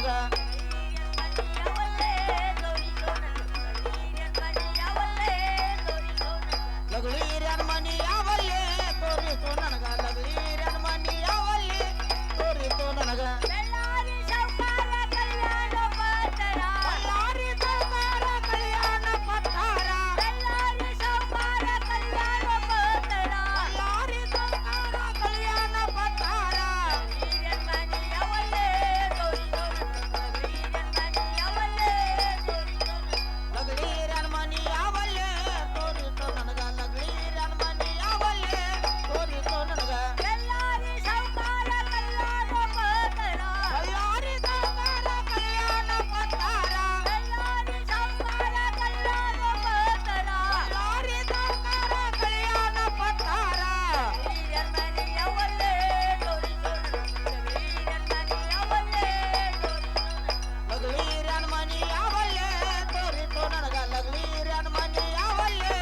ನನಗ ಲಗ್ಲೀರ್ಯನ್ ಮನಿ ಯಾವಲ್ಲೇ ತೋರಿಸು ನನಗ ಲಗ್ಲೀರ್ಯನ್ ಮನಿ ಯಾವಲ್ಲೇ ತೋರಿಸು ನನಗ ಬಳ್ಳಾರಿ ಸೌಕಾರ ಕಲ್ಯಾಣ ಪತ್ತರ ಬಳ್ಳಾರಿ ಸೌಕಾರ ಕಲ್ಯಾಣ ಪತ್ತಾರ ಬಳ್ಳಾರಿ ಸೌಕಾರ ಕಲ್ಯಾಣ ಪತ್ತರ ಬಳ್ಳಾರಿ ಸೌಕಾರ ಕಲ್ಯಾಣ ಪತ್ತಾರ ಲಗ್ಲೀರ್ಯನ್ ಮನಿ ಯಾವಲ್ಲೇ ತೋರಿಸು ಲಗ್ಲೀರ್ಯನ್ ಮನಿ ಯಾವಲ್ಲೇ ತೋರಿಸು ನನಗ ಲಗ್ಲೀರ್ಯನ್ ಮನಿ ಯಾವಲ್ಲೇ ತೋರಿಸು ನನಗ ಬಳ್ಳಾರಿ ಸೌಕಾರ ಕಲ್ಯಾಣ ಪತ್ತರ ಬಳ್ಳಾರಿ ಸೌಕಾರ ಕಲ್ಯಾಣ ಪತ್ತಾರ ಬಳ್ಳಾರಿ ಸೌಕಾರ ಕಲ್ಯಾಣ ಪತ್ತರ ಬಳ್ಳಾರಿ ಸೌಕಾರ ಕಲ್ಯಾಣ ಪತ್ತಾರ ಲಗ್ಲೀರ್ಯನ್ ಮನಿ ಯಾವಲ್ಲೇ ತೋರಿಸು ಲಗ್ಲೀರ್ಯನ್ ಮನಿ ಯಾವಲ್ಲೇ ತೋರಿಸು ಲಗ್ಲೀರ್ಯನ್ ಮನಿ ಯಾವಲ್ಲೇ ತೋರಿಸು ನನಗ ಲಗ್ಲೀರ್ಯನ್ ಮನಿ ಯಾವಲ್ಲೇ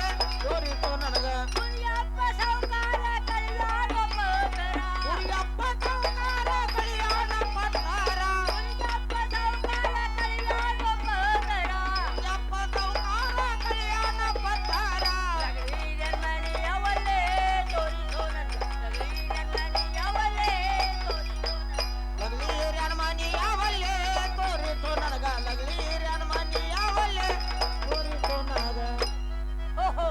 ತೋರಿಸು ನನಗ ಮುನಿಯಪ್ಪ ಸೌಕಾರ ಕಲ್ಯಾಣ ಪತ್ತರ ಮುರಿಯಪ್ಪ ಸೌಕಾರ ಕಲ್ಯಾಣ ಪತ್ತಾರ ಮುನಿಯಪ್ಪ ಸೌಕಾರ ಕಲ್ಯಾಣ ಪತ್ತರ ಮುರಿಯಪ್ಪ ಸೌಕಾರ ಕಲ್ಯಾಣ ಪತ್ತಾರ ಲಗ್ಲೀರ್ಯನ್ ಮನಿ ಯಾವಲ್ಲೇ ತೋರಿಸು ಲಗ್ಲೀರ್ಯನ್ ಮನಿ ಯಾವಲ್ಲೇ ತೋರಿಸು ಲಗ್ಲೀರ್ಯನ್ ಮನಿ ಯಾವಲ್ಲೇ ತೋರಿಸು ನನಗ ಲಗ್ಲೀರ್ಯನ್ ಮನಿ ಯಾವಲ್ಲೇ ತೋರಿಸು ನನಗ ಓಹೋ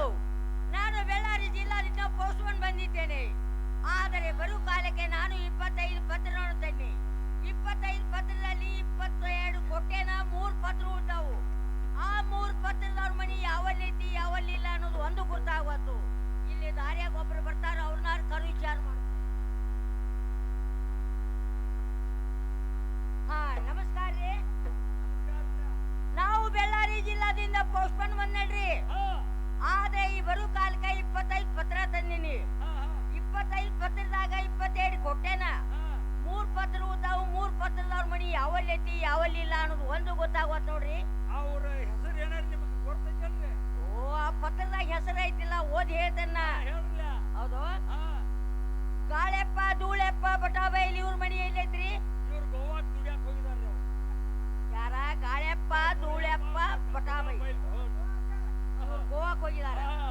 ನಾನು ಬಳ್ಳಾರಿ ಜಿಲ್ಲಾದಿಂದ ಪೋಸ್ಟ್ಮನ್ ಬಂದಿದ್ದೇನೆ. ಆದರೆ ಬರುವ ಕಾಲಕ್ಕೆ ನಾನು 25 ಪತ್ರವನ್ನು ತನ್ನಿ. 25 ಪತ್ರದಲ್ಲಿ 22 ಕೊಟ್ಟೆನ 3 ಪತ್ರ ಉಂಟಾವು. ಆ 3 ಪತ್ರದವ್ರ ಮನಿ ಯಾವಲ್ಲಿತಿ ಯಾವಲ್ಲಿಲ್ಲ ಅನ್ನೋದು ಒಂದು ಗೊತ್ತಾಗತ್ತು. ಇಲ್ಲಿ ದಾರಿಯಾಗ ಒಬ್ರು ಬರ್ತಾರ, ಅವ್ರನ್ನ ಕರು ವಿಚಾರ ಮಾಡ. ಹಾ ನಮಸ್ಕಾರ ರೀ. ನಾವು ಬಳ್ಳಾರಿ ಜಿಲ್ಲಾದಿಂದ ಪೋಸ್ಟ್ಮನ್ ಬಂದ್ರಿ. ಆದ್ರೆ ಈ ಬರೋ ಕಾಲಕ್ಕೆ 25 ಪತ್ರ ತಂದಿನಿ. 25 ಪತ್ರದಾಗ 22 ಕೊಟ್ಟೆನ. 3 ಪತ್ರ ಉದ್ದಾವು. 3 ಪತ್ರದವ್ರ ಮನಿ ಯಾವಲ್ಲೈತಿ ಯಾವಲ್ಲಿಲ್ಲ ಅನ್ನೋದು ಒಂದು ಗೊತ್ತಾಗತ್ ನೋಡ್ರಿ. ಅವ್ರ ಹೆಸರು ಏನಾರ ನಿಮಗೆ ಗೊತ್ತೈತಲ್ರಿ? ಓ ಆ ಪತ್ರದಾಗ ಹೆಸರು ಐತಿಲ್ಲ, ಓದಿ ಹೇಳ್ತನ್ನ. ಹೇಳ್ರಲ್ಲ. ಹೌದು. ಹಾ, ಗಾಳೆಪ್ಪ ಧೂಳೆಪ್ಪ ಬಟಾಬೈಲಿ ಇವ್ರ ಮನಿ ಎಲ್ಲೈತ್ರಿ? ಇವ್ರು ಗೋವಾಕ್ ದುಡಿಯಾಕ್ ಹೋಗಿದಾರ್ರಿ ಅವ್ರು. ಯಾರ? ಗಾಳೆಪ್ಪ ಧೂಳೆಪ್ಪ ಬಟಾಬೈ ಗೋವಾಕ್ ಹೋಗಿದಾರ. ಹಾ,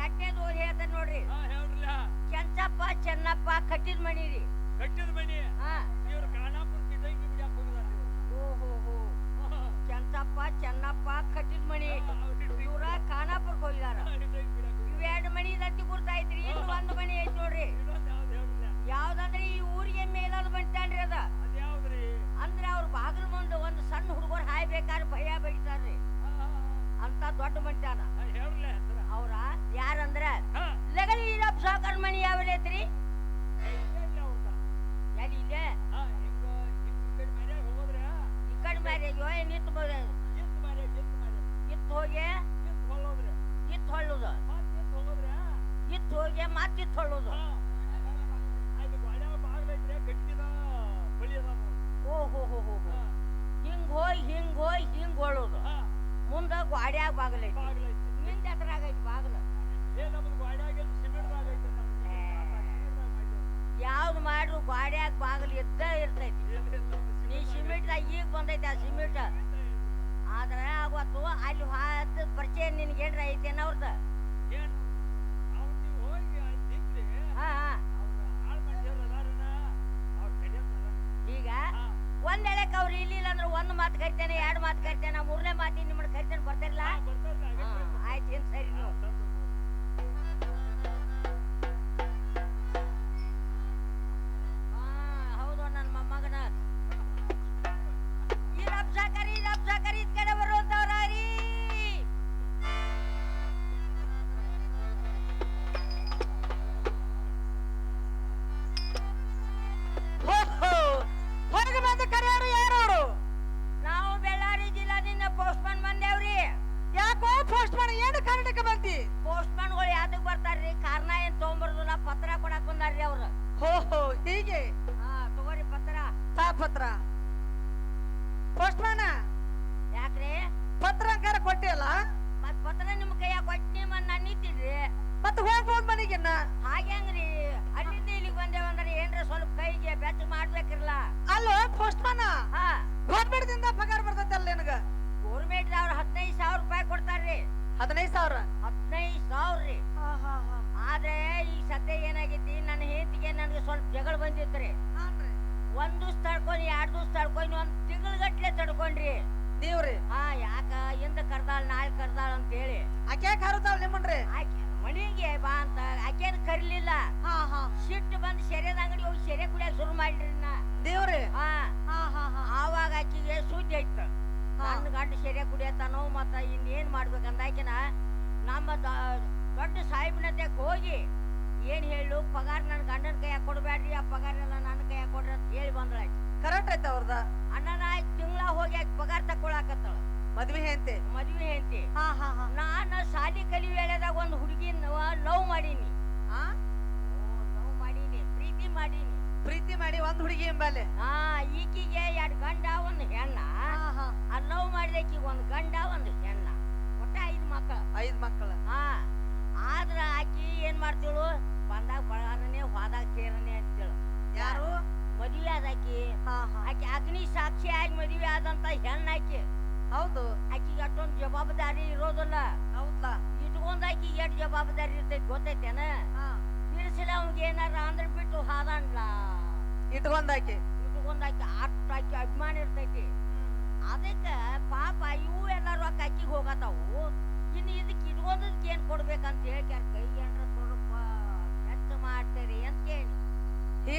ಎಟ್ಟೇದು ಓದಿ ಹೇಳ್ತಾನೆ ನೋಡ್ರಿ. ಹಾ, ಹೇಳ್ರಲ್ಲ. ಕೆಂಚಪ್ಪ ಚೆನ್ನಪ್ಪ ಕಟ್ಟಿದ ಮನಿ ರೀ. ಕಟ್ಟಿದ ಮನಿ. ಹಾ ಇವ್ರು ಖಾನಾಪುರ ಕಿದಂಗಿ ಬಿಡಿಯಾಕ್ ಹೋಗಿದಾರ್ರಿ ಇವ್ರು. ಓಹೋ ಹೋ ಹಾ, ಕೆಂಚಪ್ಪ ಚೆನ್ನಪ್ಪ ಕಟ್ಟಿದ ಮನಿ. ಇವ್ರ ಖಾನಾಪುರಕ್ಕೆ ಹೋಗಿದಾರ. ಕಿದಂಗಿ ಬಿಡಿಯಾಕ್ ಹೋಗಿದಾರ್ರಿ. ಇವೆರಡು ಮನಿ ಇದಂತಿ ಗುರ್ತಾಯ್ತ್ರಿ. ಇನ್ನು ಒಂದು ಮನಿ ಐತಿ ನೋಡ್ರಿ. ಇನ್ನೊಂದ್ ಯಾವ್ದು ಹೇಳ್ರಲ್ಲ? ಯಾವ್ದಂದ್ರೆ ಈ ಊರಿಗೆ ಮೇಲೊಂದು ಬಂತಾನ್ರಿ ಅದ. ಅದ್ ಯಾವ್ದ್ರಿ? ಅಂದ್ರೆ ಅವ್ರ ಬಾಗಿಲು ಮುಂದೆ ಒಂದು ಸಣ್ಣ ಹುಡುಗರು ಹಾಯ್ಬೇಕಾದ್ರೆ ಭಯ ಬಡಿತಾರ್ರಿ. ಹಾ, ಹಾ, ಅಂತ ದೊಡ್ಡ ಮಂಟ್ಯಾನ ಹಾ, ಹೇಳ್ರಲ್ಲ ಹೆಸರ. ಅವ್ರ. ಯಾರಂದ್ರ ಹಾ, ಲಗಲಿ ಈರಪ್ಪ ಸಾಕರ್ ಮನಿ ಯಾವಲೈತ್ರಿ? ಇಲ್ಲೇ ಇಲ್ಲ ಅವ್ರ್ದ. ಎಲ್ಲಿ ಇಲ್ಲೇ ಹಾ, ಹಿಂಗ ಈ ಕಡೆ ಮರ್ಯಾಗ ಹೋಗೋದ್ರೆ ಈ ಕಡೆ ಮಾರಿ ನಿಂತು ಇತ್ತು ಮರ್ಯಾಗ ಇತ್ತು ಹೋಗಿ ಇತ್ತು ಹೊಳ್ಳೋದ್ರಿ. ಇತ್ತು ಹೊಳ್ಳುದು, ಮತ್ತ್ ಇತ್ತು ಹೋಗೋದ್ರೆ ಇತ್ತು ಹೋಗಿ ಮತ್ತೆ ಇತ್ತು ಹೊಳ್ಳುದು. ಹಾ, ಅದು ಗಾಡ್ಯಾಗ ಬಾಗ್ಲೈತ್ರಿ, ಗಟ್ಟಿದ ಬಳಿ ಅದ ನೋಡಿ. ಓಹೋ ಹೋ ಹೋ ಹೋ. ಹಾ, ಹಿಂಗ್ ಹೋಗಿ ಹಿಂಗ್ ಹೊಳ್ಳೋದು. ಹಾ, ಮುಂದ ಗ್ವಾಡ್ಯಾಗ ಬಾಗಲೈತಿ. ಬಾಗ್ಲೈತಿ. ನಿಂದ ಎತ್ತರಾಗೈತಿ ಬಾಗಲ. ನಮ್ದು ಗಾಡ್ಯಾಗ ಸಿಮೆಂಟ್ದಾಗ ಐತೆ ನಮ್ದು. ಸಿಮೆಂಟ್ದಾಗ ಮಾಡಿದ್ವಿ. ಯಾವ್ದು ಮಾಡ್ರು ಗ್ವಾಡ್ಯಾಗ ಬಾಗಲು ಇದ್ದ ಇರ್ತೈತಿ. ನೀ ಸಿಮೆಂಟ್ದಾಗ ಈಗ ಬಂದೈತಿ ಆ ಸಿಮೆಂಟ್. ಆದ್ರೆ ಅವತ್ತು ಅಲ್ಲಿ ಹಾದ ಪರಿಚಯ ನಿನ್ಗೆ ಏನ್ರ ಐತೇನ ಅವ್ರದ? ಏನ್ ಅವ್ರು ನೀವು ಹೋಗಿ ಅಲ್ಲಿ ನಿಂತ್ರಿ, ಹಾ ಹಾ. ಅವ್ರ ಆಳ್ ಮಂದಿಯವ್ರು ಅದಾರನ, ಅವ್ರು ಕಡಿಯತ್ತಾರ. ಈಗ ಹಾ, ಒಂದ್ ಎಳೆಕ್ ಅವ್ರು ಇಲ್ಲಿಲ್ಲ ಅಂದ್ರೆ ಒಂದ್ ಮಾತು ಕರಿತೇನೆ, 2 ಮಾತು ಕರಿತೇನೆ, 3ನೇ ಮಾತಿ ನಿಮ್ಮನ್ನ ಕರಿತೇನೆ. ಬರ್ತಾರಿಲ್ಲ? ಹಾ, ಬರ್ತಾರಲ್ಲ, ಹಾ, ಆಯ್ತು. ಏನ್ ಸರಿ ನೀವು. ಹಾ ಹೌದು, ನನ್ನ ಮೊಮ್ಮಗನ ಈರಪ್ಪ ಸಾಕರಿ ಇದ್ ಕಡೆ ಬರುವಂತವ್ರ ರೀ. ಹೊರಗೆ ಬಂದ ಕರೆಯೋರು ಯಾರು? ನಾವು ಬಳ್ಳಾರಿ ಜಿಲ್ಲಾದಿಂದ ಪೋಸ್ಟ್ಮನ್ ಬಂದೇವ್ರಿ. ಯಾಕೋ ಪೋಸ್ಟ್ಮನ್ ಏನು ಕಾರಣಕ್ಕೆ ಬಂದಿ? ಪೋಸ್ಟ್ಮನ್ಗಳು ಯಾವ್ದಕ್ ಬರ್ತಾರ್ರಿ? ಕಾರಣ ಏನ್ ತಗೊಂಬರ್ದಲ್ಲ, ಪತ್ರ ಕೊಡಕ್ ಬಂದಾರ್ರಿ ಅವ್ರು. ಹೋ ಹೀಗೆ. ಹಾ ತಗೋರಿ ಪತ್ರ. ತಾ ಪತ್ರ. ಪೋಸ್ಟ್ಮನ್ ಯಾಕ್ರಿ? ಪತ್ರ ಅಂಕಾರ ಕೊಟ್ಟಿಲ್ಲ. ಮತ್ ಪತ್ರ ನಿಮ್ ಕೈಯಾಗ ಕೊಟ್ಟಿ ಮನ್ ನನ್ನಿತ್ತಿದ್ರಿ. ಮತ್ತೆ ಹೋಗ್ಬೋದು ಮನೆಗಿನ್ನ. ಹಾಗ್ಯಾಂಗ್ರಿ? ಅಲ್ಲಿಂದ ಇಲ್ಲಿಗೆ ಬಂದೇವಂದ್ರೆ ಏನ್ರ ಸ್ವಲ್ಪ ಕೈಗೆ ಬೆಚ್ಚ ಮಾಡ್ಬೇಕಿರ್ಲ. ಅಲ್ಲೋ ಪೋಸ್ಟ್ಮನ್, ಹಾ ಹೋಗ್ಬಿಡ್ತೀನಿ ಆಕೆ ಕರುತಾವ್ ನಿಮ್ಮನ್ರಿ ಆಕೆ ಮನೆಗೆ ಬಾ ಅಂತ ಆಕೆನ ಕರಿಲಿಲ್ಲ. ಹಾ ಹಾ ಸಿಟ್ಟು ಬಂದು ಶೆರೆದ ಅಂಗಡಿ ಹೋಗಿ ಶೆರೆ ಕುಡಿಯಕ್ ಶುರು ಮಾಡ್ರಿ ನಾ. ದೇವ್ರಿ ಹಾ ಹಾ ಹಾ ಹಾ ಆವಾಗ ಆಕಿಗೆ ಸುದ್ದಿ ಐತ ನನ್ನ ಗಂಡ ಶೆರೆ ಕುಡಿಯತ್ತಾನೋ ಮತ್ತ ಇನ್ನೇನ್ ಮಾಡ್ಬೇಕಂದ ಆಕಿನ ನಮ್ಮ ದೊಡ್ಡ ಸಾಹೇಬನಂತೆಕ್ ಹೋಗಿ ಏನ್ ಹೇಳು ಪಗಾರ ನನ್ನ ಗಂಡನ ಕೈಯಾಗ ಕೊಡ್ಬೇಡ್ರಿ, ಆ ಪಗಾರ ಎಲ್ಲ ನನ್ನ ಕೈಯಾಗ ಕೊಡ್ರಿ ಅಂತ ಹೇಳಿ ಬಂದಳ. ಕರೆಕ್ಟ್ ಐತ ಅವ್ರದ ಅಣ್ಣನ ತಿಂಗಳ ಹೋಗಿ ಆಕಿ ಪಗಾರ ತಕೊಳಕತ್ತಳ. ಮದ್ವಿ ಹೆಂತೆ ಮದ್ವೆ ಹೆಂತಿ. ಹಾ ಹಾ ಹಾ ನಾನು ಶಾಲಿ ಕಲಿ ವೇಳೆದಾಗ ಒಂದು ಹುಡುಗಿ ಲವ್ ಮಾಡೀನಿ. ಹಾ ಲವ್ ಮಾಡೀನಿ, ಪ್ರೀತಿ ಮಾಡೀನಿ. ಪ್ರೀತಿ ಮಾಡಿ ಒಂದ್ ಹುಡುಗಿ ಎಂಬಲ್ಲಿ ಹಾ ಈಕಿಗೆ 2 ಗಂಡ ಒಂದು ಹೆಣ್ಣ. ಹಾ ಹಾ ಆ ಲವ್ ಮಾಡಿದಕ್ಕೆ ಒಂದು ಗಂಡ ಒಂದು ಹೆಣ್ಣ, ಒಟ್ಟ 5 ಮಕ್ಕಳು. 5 ಮಕ್ಕಳ. ಹಾ ಆದ್ರ ಆಕಿ ಏನ್ ಮಾಡ್ತಿಳು, ಬಂದಾಗ ಬಳಾರನೆ ಹೋದಾಗ ಕೇರನೆ ಅಂತೇಳು. ಯಾರು ಮದುವೆ ಆದಾಕಿ. ಹಾ ಹಾ ಆಕಿ ಅಗ್ನಿ ಸಾಕ್ಷಿ ಆಗಿ ಮದುವೆ ಆದಂತ ಹೆಣ್ಣಾಕಿ. ಹೌದು ಆಕಿಗೆ ಅಷ್ಟೊಂದು ಜವಾಬ್ದಾರಿ ಇರೋದಿಲ್ಲ. ಹೌದಾ ಇಟ್ಕೊಂಡ್ ಆಕಿ ಎಷ್ಟು ಜವಾಬ್ದಾರಿ ಇರ್ತೈತಿ ಗೊತ್ತೈತೇನ? ಹಾ ತಿರ್ಸಿಲ್ಲ ಅವ್ನಿಗೆ ಏನಾರ ಅಂದ್ರ ಬಿಟ್ಟು ಹಾದನ್ಲ ಇಟ್ಕೊಂಡಾಕಿ ಇಟ್ಕೊಂಡ್ ಆಕಿ ಅಷ್ಟು ಆಕಿ ಅಭಿಮಾನ ಇರ್ತೈತಿ. ಅದಕ್ಕ ಪಾಪ ಇವು ಎಲ್ಲ ರೊಕ್ಕ ಅಕ್ಕಿಗೆ ಹೋಗತಾವು. ಇನ್ನು ಇದಕ್ಕೆ ಇಟ್ಕೊಂಡದಕ್ಕೆ ಏನ್ ಕೊಡ್ಬೇಕಂತ ಹೇಳ್ಕ್ಯಾರ. ಕೈಗೆ ಏನ್ರ ಸ್ವಲ್ಪ ಹೆಚ್ಚು ಮಾಡ್ತೀರಿ ಅಂತ ಕೇಳಿ.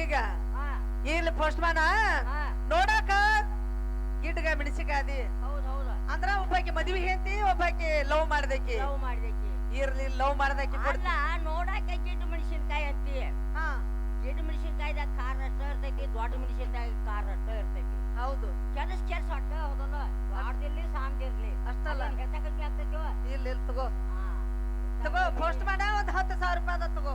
ಈಗ ಹಾ ಇಲ್ಲಿ ಪೋಸ್ಟ್ ಮ್ಯಾನ ಹಾ ನೋಡಾಕ ಗಿಡ್ಗ ಮೆಣಸಿಕಾದಿ ಹೌದ್ ಹೌದು. ಅಂದ್ರ ಒಬ್ಬಾಕಿ ಮದ್ವಿ ಹೆಂತಿ ಒಬ್ಬಾಕಿ ಲವ್ ಮಾಡ್ದಕಿ ಲವ್ ಮಾಡಿದಕ್ಕೆ ಇರ್ಲಿ ಲವ್ ಮಾಡ್ದಕಿ ಅಲ್ಲ ನೋಡಾಕ ಗಿಡ್ಡ ಮೆಣಸಿನ್ಕಾಯಿ ಅಂತಿ. ಹಾ ಗಿಡ್ಡ ಮೆಣಸಿನ್ಕಾಯ್ದಾಗ ಖಾರ ಅಷ್ಟ ಇರ್ತೈತಿ, ದೊಡ್ಡ ಮೆಣಸಿನ್ಕಾಯಿ ಖಾರ ಅಷ್ಟ ಇರ್ತೈತಿ. ಹೌದು ಕೆಲ್ಸ ಅಟ್ಟ ಹೌದಲ್ಲ, ಆಡ್ದಿರ್ಲಿ ಸಾಂದಿರ್ಲಿ ಅಷ್ಟಲ್ಲ. ಹೆಚ್ಚ ಕಡಿಮೆ ಆಗ್ತೈತಿವ. ಇಲ್ಲಿ ತಗೋ ತಗೋ ಪೋಸ್ಟ್ ಮ್ಯಾನ ಒಂದ್ 10,000 ರೂಪಾಯಿ ಅದ ತಗೋ.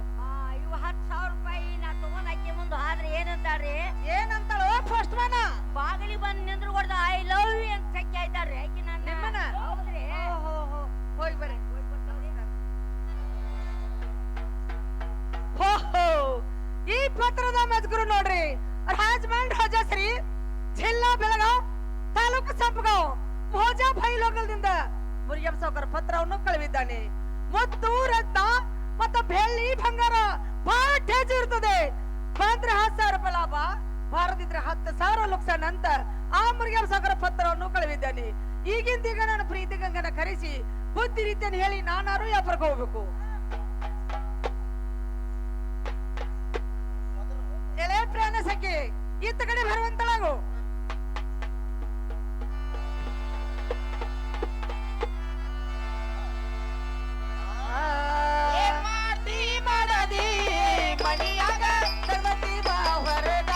ಇವು 10,000 ರೂಪಾಯಿ ನಾ ತಗೊಂಡ್ ಅಕ್ಕಿ ಮುಂದೆ ಆದ್ರೆ ಏನಂತಾರ್ರಿ, ಏನಂತಾಳು ಪೋಸ್ಟ್ ಮ್ಯಾನ ಬಾಗಿಲಿ ಬಂದ್ ನಿಂದ್ರು ಹೊಡ್ದ ಐ ಲವ್ ಯು ಅಂತ ಸಕ್ಕಿ ಆಯ್ತಾರ್ರಿ ಆಕಿ ನನ್ನ. ನಿಮ್ಮನ್ನ? ಹೌದ್ರಿ. ಹೋಗಿ ಬರ್ರಿ. ಹೋ ಹೋ ಈ ಪತ್ರದ ಮಜ್ಗುರು ನೋಡ್ರಿ. ರಾಜಮಂಡ್ ರಾಜಶ್ರೀ ಜಿಲ್ಲಾ ಬೆಳಗಾವ್ ತಾಲೂಕು ಸಂಪಗಾಂವ್ ಮೋಜಾ ಭೈಲೋಗಲ್ದಿಂದ ಮುರಿಯಂ ಸಾವ್ಕಾರ ಪತ್ರವನ್ನು ಕಳುಹಿದ್ದಾನೆ. ಮುತ್ತು ರತ್ನ ಮತ್ತು ಬೆಳ್ಳಿ ಬಂಗಾರ ಬಹಳ ಟೇಜ್ ಇರ್ತದೆ. ಬಂದ್ರೆ 10,000 ರೂಪಾಯಿ ಲಾಭ, ಬಾರದಿದ್ರೆ 10,000 ಲುಕ್ಸಾನ್ ಅಂತ ಆ ಮುರಿಯಂ ಸಾವ್ಕಾರ ಪತ್ರವನ್ನು ಕಳುಹಿದ್ದಾನೆ. ಈಗಿಂದೀಗ ನನ್ನ ಪ್ರೀತಿ ಗಂಗನ ಕರೆಸಿ ಬುದ್ಧಿ ರೀತಿಯನ್ನು ಹೇಳಿ ನಾನಾರು ವ್ಯಾಪಾರಕ್ಕೆ ಹೋಗ್ಬೇಕು. ಎಳೆ ಪ್ರಾಣ ಸಖಿ ಇತ್ತ ಕಡೆ ಬರುವಂತಳಾಗು. ಮಣಿಯಾಗ ತರ್ವತಿ ಬಾ ಹೊರಗ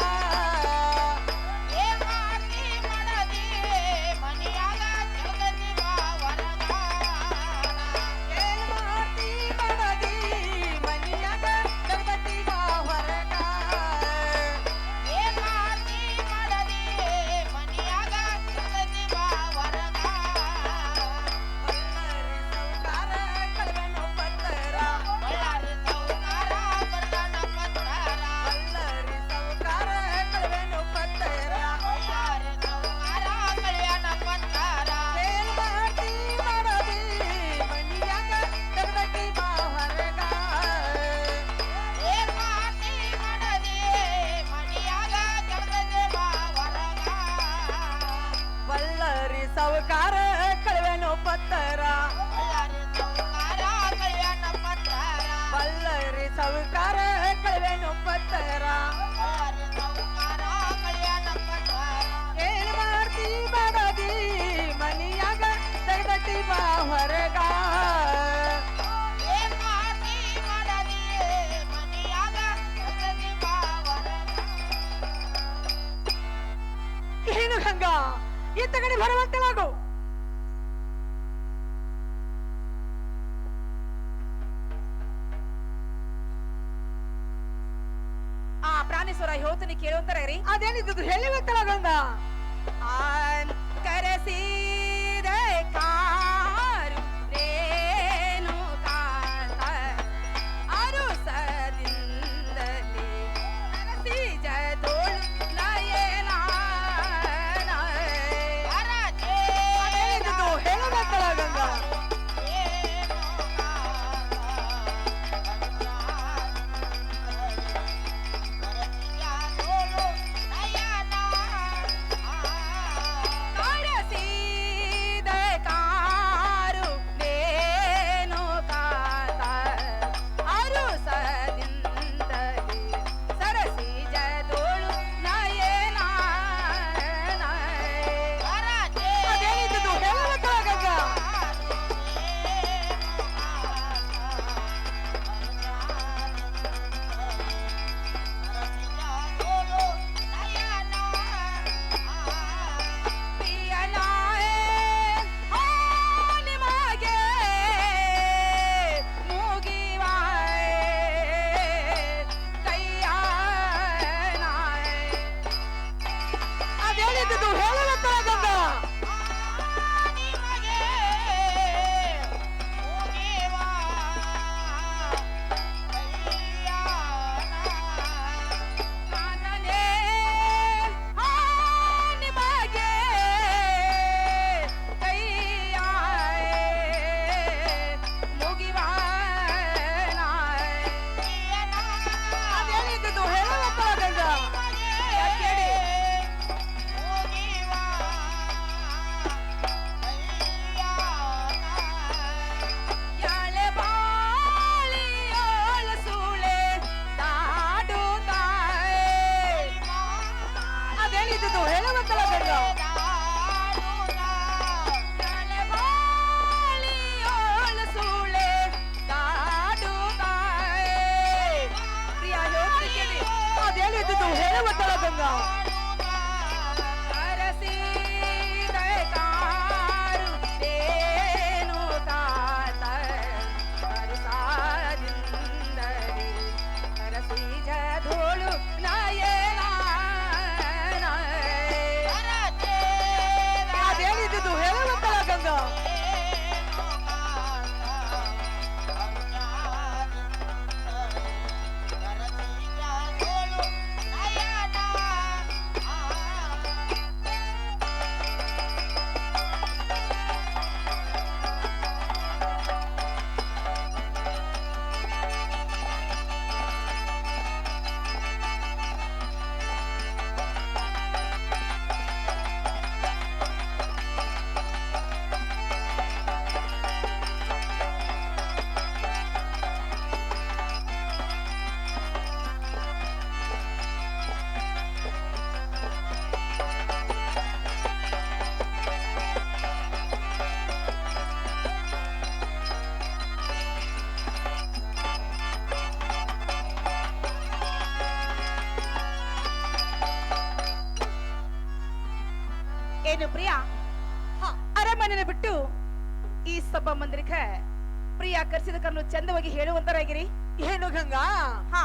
ಸೌಕಾರ ಕಳವೆನು ಪತ್ತರ ಬಳ್ಳರಿ ಸೌಕಾರ ಕಳವೆನು ಪತ್ತರ ಏನ್ ಮಾಡ್ತಿ ಬಡದಿ ಮನಿಯಾಗ ತೆಗ್ದಟ್ಟಿ ಬಾ ಹೊರಗ ಏನು ಹಂಗ ಇತ್ತ ಕಡೆ ಬರುವಂತಲಾಗು. ಆ ಪ್ರಾಣೇಶ್ವರ ಹೇಳ್ತೀನಿ ಕೇಳುವಂತಾರ ರೀ. ಅದೇನಿದ್ದು ಹೇಳಿವಂತಲಾಗಂಗ ಕರೆಸಿದ ಕಾರು ರೇನು ಕಾಂತ ಅರುಸದಿಂದಲೇ ನರಸಿ ಜದೋಳು ನಯನ ಹೇಳುವಂತಲಾಗಂಗ ಏನು ಪ್ರಿಯಾ ಅರಮನೆನ ಬಿಟ್ಟು ಈ ಸಭಾ ಮಂದಿರಕ್ಕೆ ಪ್ರಿಯಾ ಕರ್ಸಿದ ಕರ್ನು ಚಂದವಾಗಿ ಹೇಳುವಂತರಾಗಿರಿ. ಏನು ಗಂಗಾ? ಹಾ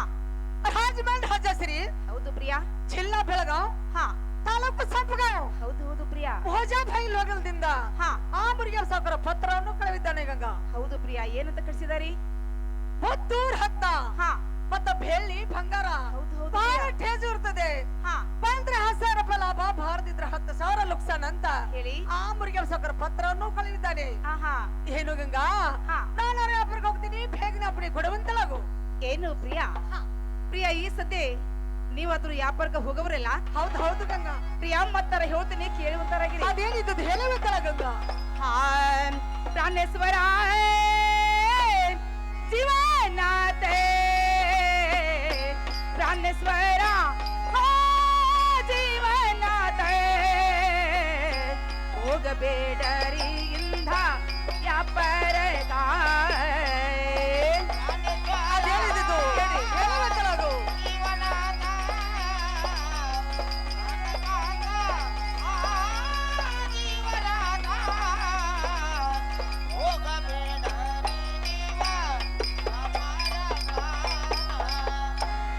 ರಾಜಮಂಡ್ ರಾಜಶ್ರೀ ಹೌದು ಪ್ರಿಯಾ. ಜಿಲ್ಲಾ ಬೆಳಗಾವ್ ಹಾ ತಾಲೂಕು ಸಂಪಗಾಂವ್ ಹೌದು ಹೌದು ಪ್ರಿಯಾ. ಭೋಜಾಭಾಯಿ ಲೋಗಲ್ದಿಂದ ಹಾ ಆ ಮುರಿಯ ಸಾಕರ ಪತ್ರವನ್ನು ಕಳುಹಿದ್ದಾನೆ ಗಂಗಾ. ಹೌದು ಪ್ರಿಯಾ, ಏನಂತ ಕಳಿಸಿದಾರಿ? ಮುತ್ತೂರ್ ಹತ್ತ ಹಾ ಮತ್ತ ಬೆಳ್ಳಿ ಬಂಗಾರ ಹೌದು ಹೌದು ಬಹಳ ಪ್ರಿಯಾ. ಟೇಜು ಇರ್ತದೆ. ಹಾ ಬಂದ್ರೆ 10,000 ರೂಪಾಯಿ ಲಾಭ, ಬಾರದಿದ್ರೆ 10,000 ಲುಕ್ಸಾನ್ ಅಂತ ಹೇಳಿ. ಆ ಮುರಿಯ ಸಾಕರ ಪತ್ರವನ್ನು ಕಳುಹಿದ್ದಾನೆ. ಆಹಾ ಏನು ಗಂಗಾ? ಹಾ. ನಾನು ವ್ಯಾಪಾರಕ್ಕೆ ಹೋಗ್ತೀನಿ, ಬೇಗನೆ ಅಪ್ಪಣೆ ಕೊಡುವಂತಲಾಗು. ಏನು ಪ್ರಿಯಾ? ಪ್ರಿಯಾ ಈ ಸದ್ಯ ನೀವಾದ್ರೂ ವ್ಯಾಪಾರಕ್ಕೆ ಹೋಗವ್ರಲ್ಲ. ಹೌದು ಹೌದು ಗಂಗಾ. ಪ್ರಿಯಾ ಮತ್ತಾರ ಹೇಳ್ತೀನಿ ಕೇಳುವಂತರಾಗಿರಿ. ಅದೇನಿದ್ದು ಹೇಳುವಂತಲ ಗಂಗಾ. ಪ್ರಾಣೇಶ್ವರ ಜೀವನಾಥ ಪ್ರಾಣೇಶ್ವರ ಜೀವನಾಥ ಹೋಗಬೇಡರಿ ಇಂದ ವ್ಯಾಪಾರದ ಅದೇನಿದ್ದು ಹೇಳುವಂತಲಾಗು.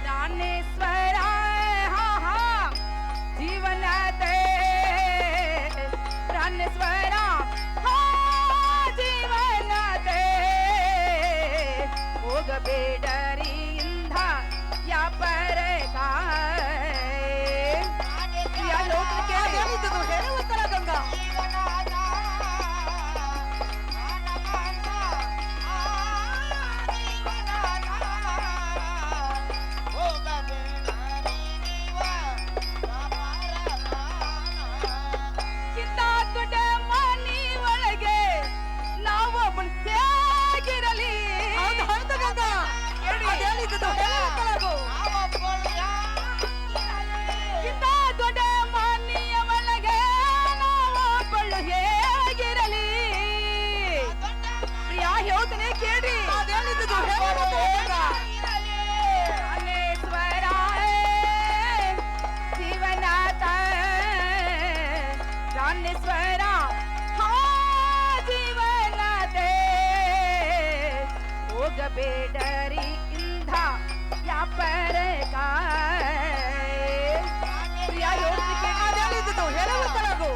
ಪ್ರಾಣೇಶ್ವರ ಜೀವನದ ಪ್ರಾಣೇಶ್ವರ ಜೀವನದ ಹೋಗಬೇಡರಿ ಇಂದ ವ್ಯಾಪಾರದ ಅದೇನಿದ್ದು ಹೇಳುವಂತಲ ಗಂಗಾ. ದೊಡ್ಡ ಮನಿ ಒಳಗೆ ನಾವೊಬ್ಬನ್ ಹೇಗಿರಲಿ. ಹೌದು ಹೌದು ಗಂಗಾ. ಅದೇನಿದ್ದು ಹೇಳುವಂತಲಾಗು. ಇಂಥ ದೊಡ್ಡ ಮನೆಯ ಒಳಗೆ ನಾವೊಬ್ಬಳು ಹೇಗಿರಲಿ. ಪ್ರಿಯಾ ಹೇಳ್ತೀನಿ ಕೇಳ್ರಿ. ಅದೇನಿದ್ದು ಹೇಳುವಂತಲ ಗಂಗಾ. ಪ್ರಾಣೇಶ್ವರ ಜೀವನಾಥ ಪ್ರಾಣೇಶ್ವರ ಜೀವನಾಥ ಹೋಗಬೇಡರಿ ಇಂದ ವ್ಯಾಪಾರಕ. ಪ್ರಿಯಾ ಹೇಳ್ತೀನಿ ಕೇಳ್ರಿ. ಅದೇನಿದ್ದು ಹೇಳುವಂತಲಾಗು.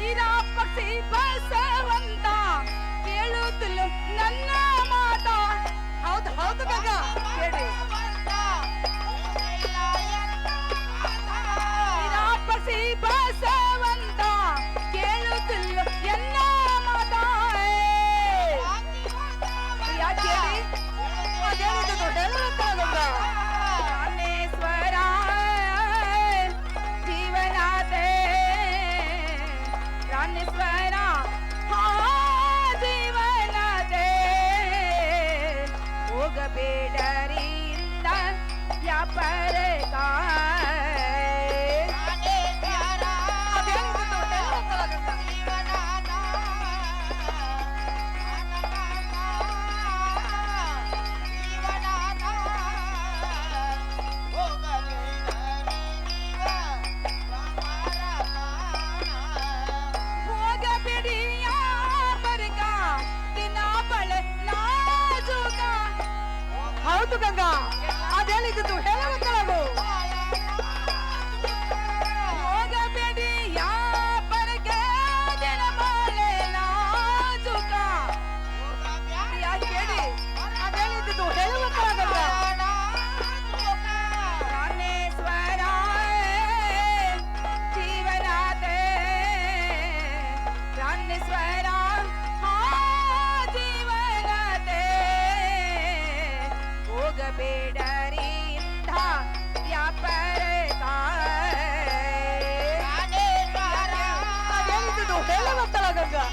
ಇರಾ ಪಕ್ಷಿ ಬಸವಂತ ಕೇಳುತ್ತಿಲ್ಲ ನನ್ನ ಮಾತ. ಹೌದು ಹೌದು ಗಂಗಾ. ಕೇಳಿ. ಇರಾ ಪಕ್ಷಿ ಬಸವಂತ ಕೇಳುತ್ತಿಲ್ಲ ಎನ್ನ ಮಾತ. ಪ್ರಿಯಾ ಕೇಳಿ. ಅದೇನಿದ್ದು ಹೇಳುವಂತಲ ಗಂಗಾ. ಪ್ರಾಣೇಶ್ವರ ಜೀವನಾಥ ಪ್ರಾಣೇಶ್ವರ ಜೀವನಾಥ ಹೋಗಬೇಡರಿ ಇಂದ ವ್ಯಾಪಾರಕ. ಅದೇನಿದ್ದು ಹೇಳುವಂತಲ ಗಂಗಾ. ಹೋಗಬೇಡಿ ವ್ಯಾಪಾರಕ ದಿನ ಬಳ ನಾಜೂಕ. ಹೌದು ಗಂಗಾ. ಅದೇನಿದ್ದು ಹೇಳುವಂತಲಾಗು. ಹೋಗಬೇಡಿ ವ್ಯಾಪಾರಕ್ಕೆ ದಿನ ಬಳ ನಾಜೂಕ. ಪ್ರಿಯಾ ಕೇಳಿ. ಅದೇನಿದ್ದು ಹೇಳುವಂತಲ ಗಂಗಾ. ಪ್ರಾಣೇಶ್ವರ ಜೀವನಾಥ ಪ್ರಾಣೇಶ್ವರ ಜೀವನಾಥ ಹೋಗಬೇಡರಿ ಇಂದ ವ್ಯಾಪಾರಕ. ಅದೇನಿದ್ದು ಹೇಳುವಂತಲ ಗಂಗಾ.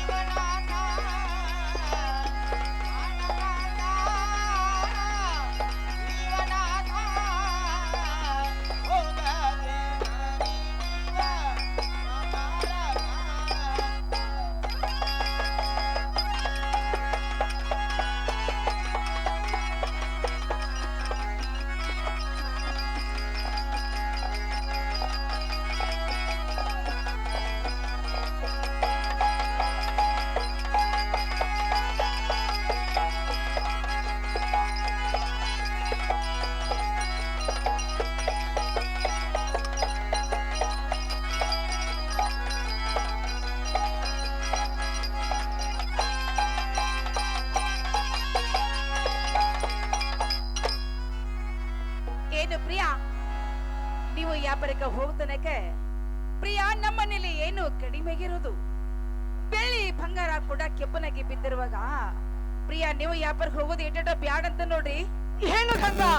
ವ್ಯಾಪಾರಕ್ಕೆ ಹೋಗ್ತಾನಕ್ಕೆ ಪ್ರಿಯಾ ನಮ್ಮನೇಲಿ ಏನು ಕಡಿಮೆಗಿರೋದು. ಬೆಳ್ಳಿ ಬಂಗಾರ ಕೂಡ ಕೆಬ್ಬನಾಗಿ ಬಿದ್ದಿರುವಾಗ ಪ್ರಿಯಾ ನೀವು ವ್ಯಾಪಾರಕ್ಕೆ ಹೋಗೋದು ಏಟೇಟೋ ಬ್ಯಾಡ್ ಅಂತ ನೋಡ್ರಿ. ಏನು ಗಂಗಾ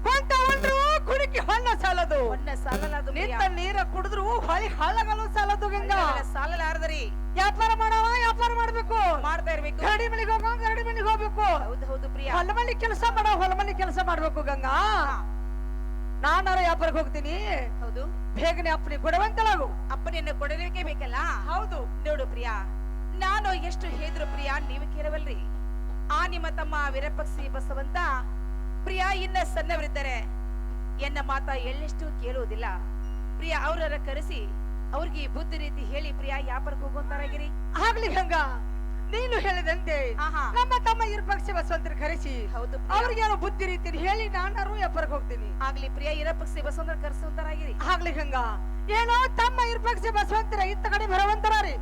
ಕೊಂತ ಒಂದ್ರು ಕುಡಿಕೆ ಹೊನ್ನ ಸಾಲದು, ಒನ್ನ ಸಾಲಲಾದು ನಿಂತ ನೀರ ಕುಡಿದ್ರು ಹೊಳಿ ಹಳ್ಳಗಲು ಸಾಲದು ಗಂಗಾ. ಸಾಲಲಾರದ್ರಿ. ವ್ಯಾಪಾರ ಮಾಡವ ವ್ಯಾಪಾರ ಮಾಡ್ಬೇಕು, ಮಾಡ್ತಾ ಇರ್ಬೇಕು. ಗರಡಿ ಮನೆಗೆ ಹೋಗೋ ಗರಡಿ ಮನೆಗೆ ಹೋಗ್ಬೇಕು. ಹೌದು ಹೌದು ಪ್ರಿಯಾ. ಹೊಲ ಮನೆ ಕೆಲಸ ಮಾಡೋ ಹೊಲ ಮನೆ ಕೆಲಸ ಮಾಡ್ಬೇಕು ಗಂಗಾ. ನಾನಾರ ವ್ಯಾಪಾರಕ್ಕೆ ಹೋಗ್ತೀನಿ. ಹೌದು. ಬೇಗನೆ ಅಪ್ಪನಿ ಕೊಡುವಂತಲಾಗು. ಅಪ್ಪನಿನ್ನ ಕೊಡಲಿಕ್ಕೆ ಬೇಕಲ್ಲ. ಹೌದು. ನೋಡು ಪ್ರಿಯಾ, ನಾನು ಎಷ್ಟು ಹೇಳಿದ್ರು ಪ್ರಿಯಾ ನೀವು ಕೇಳವಲ್ರಿ. ಆ ನಿಮ್ಮ ತಮ್ಮ ವಿರಪಕ್ಷಿ ಬಸವಂತ ಪ್ರಿಯಾ ಇನ್ನ ಸಣ್ಣವರಿದ್ದಾರೆ, ಎನ್ನ ಮಾತ ಎಳ್ಳೆಷ್ಟು ಕೇಳುವುದಿಲ್ಲ. ಪ್ರಿಯಾ ಅವರನ್ನ ಕರೆಸಿ ಅವ್ರಿಗೆ ಬುದ್ಧಿ ರೀತಿ ಹೇಳಿ ಪ್ರಿಯಾ ವ್ಯಾಪಾರಕ್ಕೆ ಹೋಗುವಂತಾರಾಗಿರಿ. ಆಗ್ಲಿ ಗಂಗಾ, ನೀನು ಹೇಳಿದಂತೆ ಆಹಾ. ನಮ್ಮ ತಮ್ಮ ಇರಪಕ್ಷಿ ಬಸವಂತರ ಕರೆಸಿ ಹೌದು ಅವ್ರಿಗೆ ಏನೋ ಬುದ್ಧಿ ರೀತಿ ಹೇಳಿ ನಾನಾರು ವ್ಯಾಪಾರಕ್ಕೆ ಹೋಗ್ತೀನಿ. ಆಗ್ಲಿ ಪ್ರಿಯಾ ಇರಪಕ್ಷಿ ಬಸವಂತರ ಕರೆಸುವಂತಾರಾಗಿರಿ. ಆಗ್ಲಿ ಗಂಗಾ. ಏನೋ ತಮ್ಮ ಇರಪಕ್ಷಿ ಬಸವಂತರ ಇತ್ತ ಕಡೆ ಬರುವಂತರಾರಿ.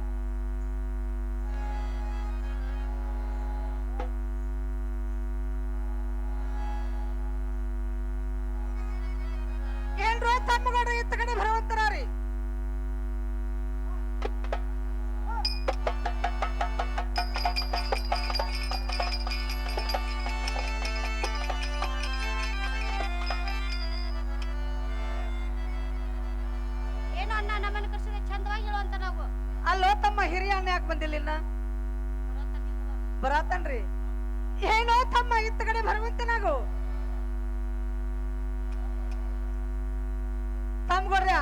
ಏನ್ರೋ ತಮ್ಮಗೌಡ ಇತ್ತ ಕಡೆ ಬರುವಂತರಾರಿ. ಏನೋ ಅಣ್ಣ ನಮ್ಮನ್ನ ಕರ್ಸಿದ್ರೆ ಚಂದವಾಗಿ ಹೇಳುವಂತ ನಾವು ಅಲ್ಲೋ ತಮ್ಮ ಹಿರಿಯ ಅಣ್ಣ ಯಾಕೆ ಬಂದಿಲ್ಲ ಇನ್ನ? ಬರತನ್ರಿ. ಏನೋ ತಮ್ಮ ಇತ್ತ ಕಡೆ ಬರುವಂತೆ ನಾವು ತಮ್ಗೊಡ್ರ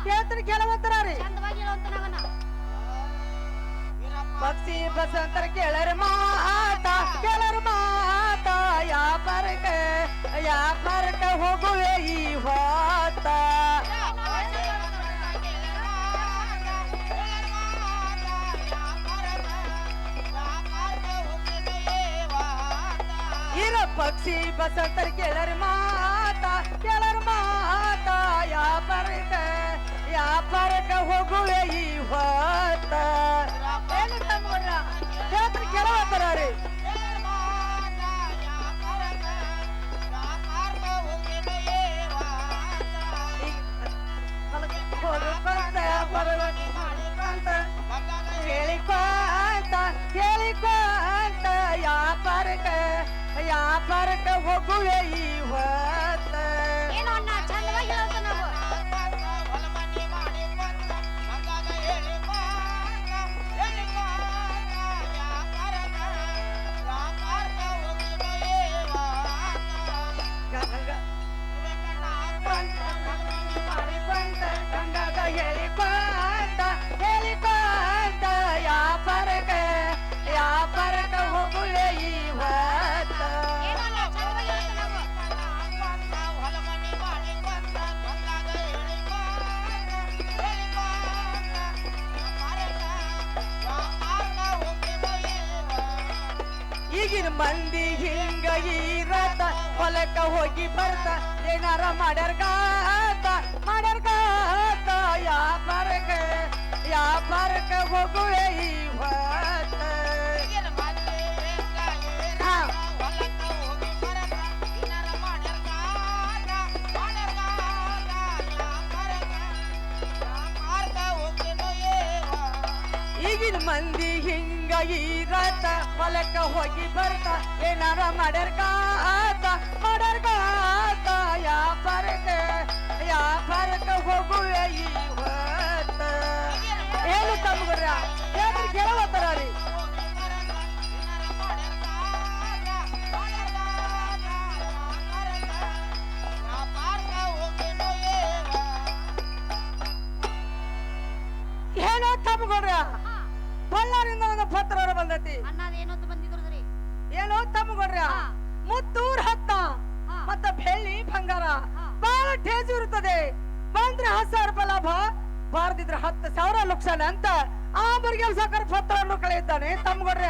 ಹೇಳ್ತೀನಿ ಕೇಳುವಂತರಾರಿ. ಚಂದವಾಗಿ ಹೇಳುವಂತ ನಾವನ್ನ ಪಕ್ಷಿ ಬಸವಂತರ ಕೇಳರ ಮಾತ ಕೇಳರ ಮಾತ ಯಾಪಾರಕ ಹೋಗುವೆ ಈ ಹೊತ್ತ. ಇರ ಪಕ್ಷಿ ಬಸವಂತರ ಕೇಳರ ಮಾತ ಯಾಪಾರಕ ಹೋಗುವೆ ಈ ಹೊತ್ತ. ಏನು ತಮ್ಗೊಡ್ರ ಹೇಳ್ತೀನಿ ಕೇಳುವಂತರಾರಿ. ಹೇಳಿಕೊಂತ ಯಾಪಾರಕ ಹೋಗುವೆ ಈ ಹೊತ್ತ. ಏನೋ ಅಣ್ಣ ಚಂದವಾಗಿ ಹೇಳುವಂತ ನಾವು ಹೇಳಿಕೊಂತ ಯಾಪಾರಕ ಹೋಗುವೆ ಈ ಹೊತ್ತ. ಏನೋ ಅಣ್ಣ ಚಂದವಾಗಿ ಹೇಳುವಂತ ನಾವು ಈಗಿನ ಮಂದಿ ಹಿಂಗ ಇರತ ಹೊಲಕ್ಕ ಹೋಗಿ ಬರ್ತ ಏನಾರ ಮಾಡ್ಯಾರ್ಗಾತ ಯಾಪಾರಕ ಹೋಗುವೆ ಈ ಹೊತ್ತ. ಈಗಿನ ಮಂದಿ ಹಿಂಗ ಇರತ ಹೊಲಕ್ಕ ಹೋಗಿ ಬರ್ತ ಏನಾರ ಮಾಡ್ಯಾರ್ಗಾತ ಯಾಪಾರಕ ಹೋಗುವೆ ಈ ಹೊತ್ತ. ಏನು ತಮ್ಗೊಡ್ರ ಹೇಳ್ತೀನಿ ಕೇಳುವಂತರಾರಿ. ಏನೋ ತಮ್ಗೊಡ್ರ ಬಳ್ಳಾರಿಂದ ಒಂದು ಪತ್ರ ಬಂದೈತಿ. ಅಣ್ಣ ಏನಂತ ಬಂದಿದ್ರಿ? ಏನೋ ತಮ್ಗೊಡ್ರ ಮುತ್ತೂರ್ ಹತ್ತ ಮತ್ತ ಬೆಳ್ಳಿ ಬಂಗಾರ ಬಹಳ ಟೇಜು ಇರುತ್ತದೆ. ಬಂದ್ರೆ 10,000 ರೂಪಾಯಿ ಲಾಭ, ಬಾರದಿದ್ರೆ 10,000 ಲಕ್ಷಣ ಅಂತ ಆ ಮುರುಗೇಶ ಸಾಕರ ಪತ್ರವನ್ನು ಕಳೆಯುತ್ತಾನೆ ತಮ್ಗೊಡ್ರ.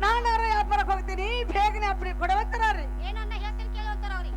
ನಾನಾರ ವ್ಯಾಪಾರಕ್ಕೆ ಹೋಗ್ತೀನಿ, ಬೇಗನೆ ಅಪ್ಪಣೆ ಕೊಡುವಂತಾರ್ರಿ. ಏನನ್ನ ಹೇಳ್ತೀನಿ ಕೇಳುವಂತಾರ ಅವ್ರಿಗೆ.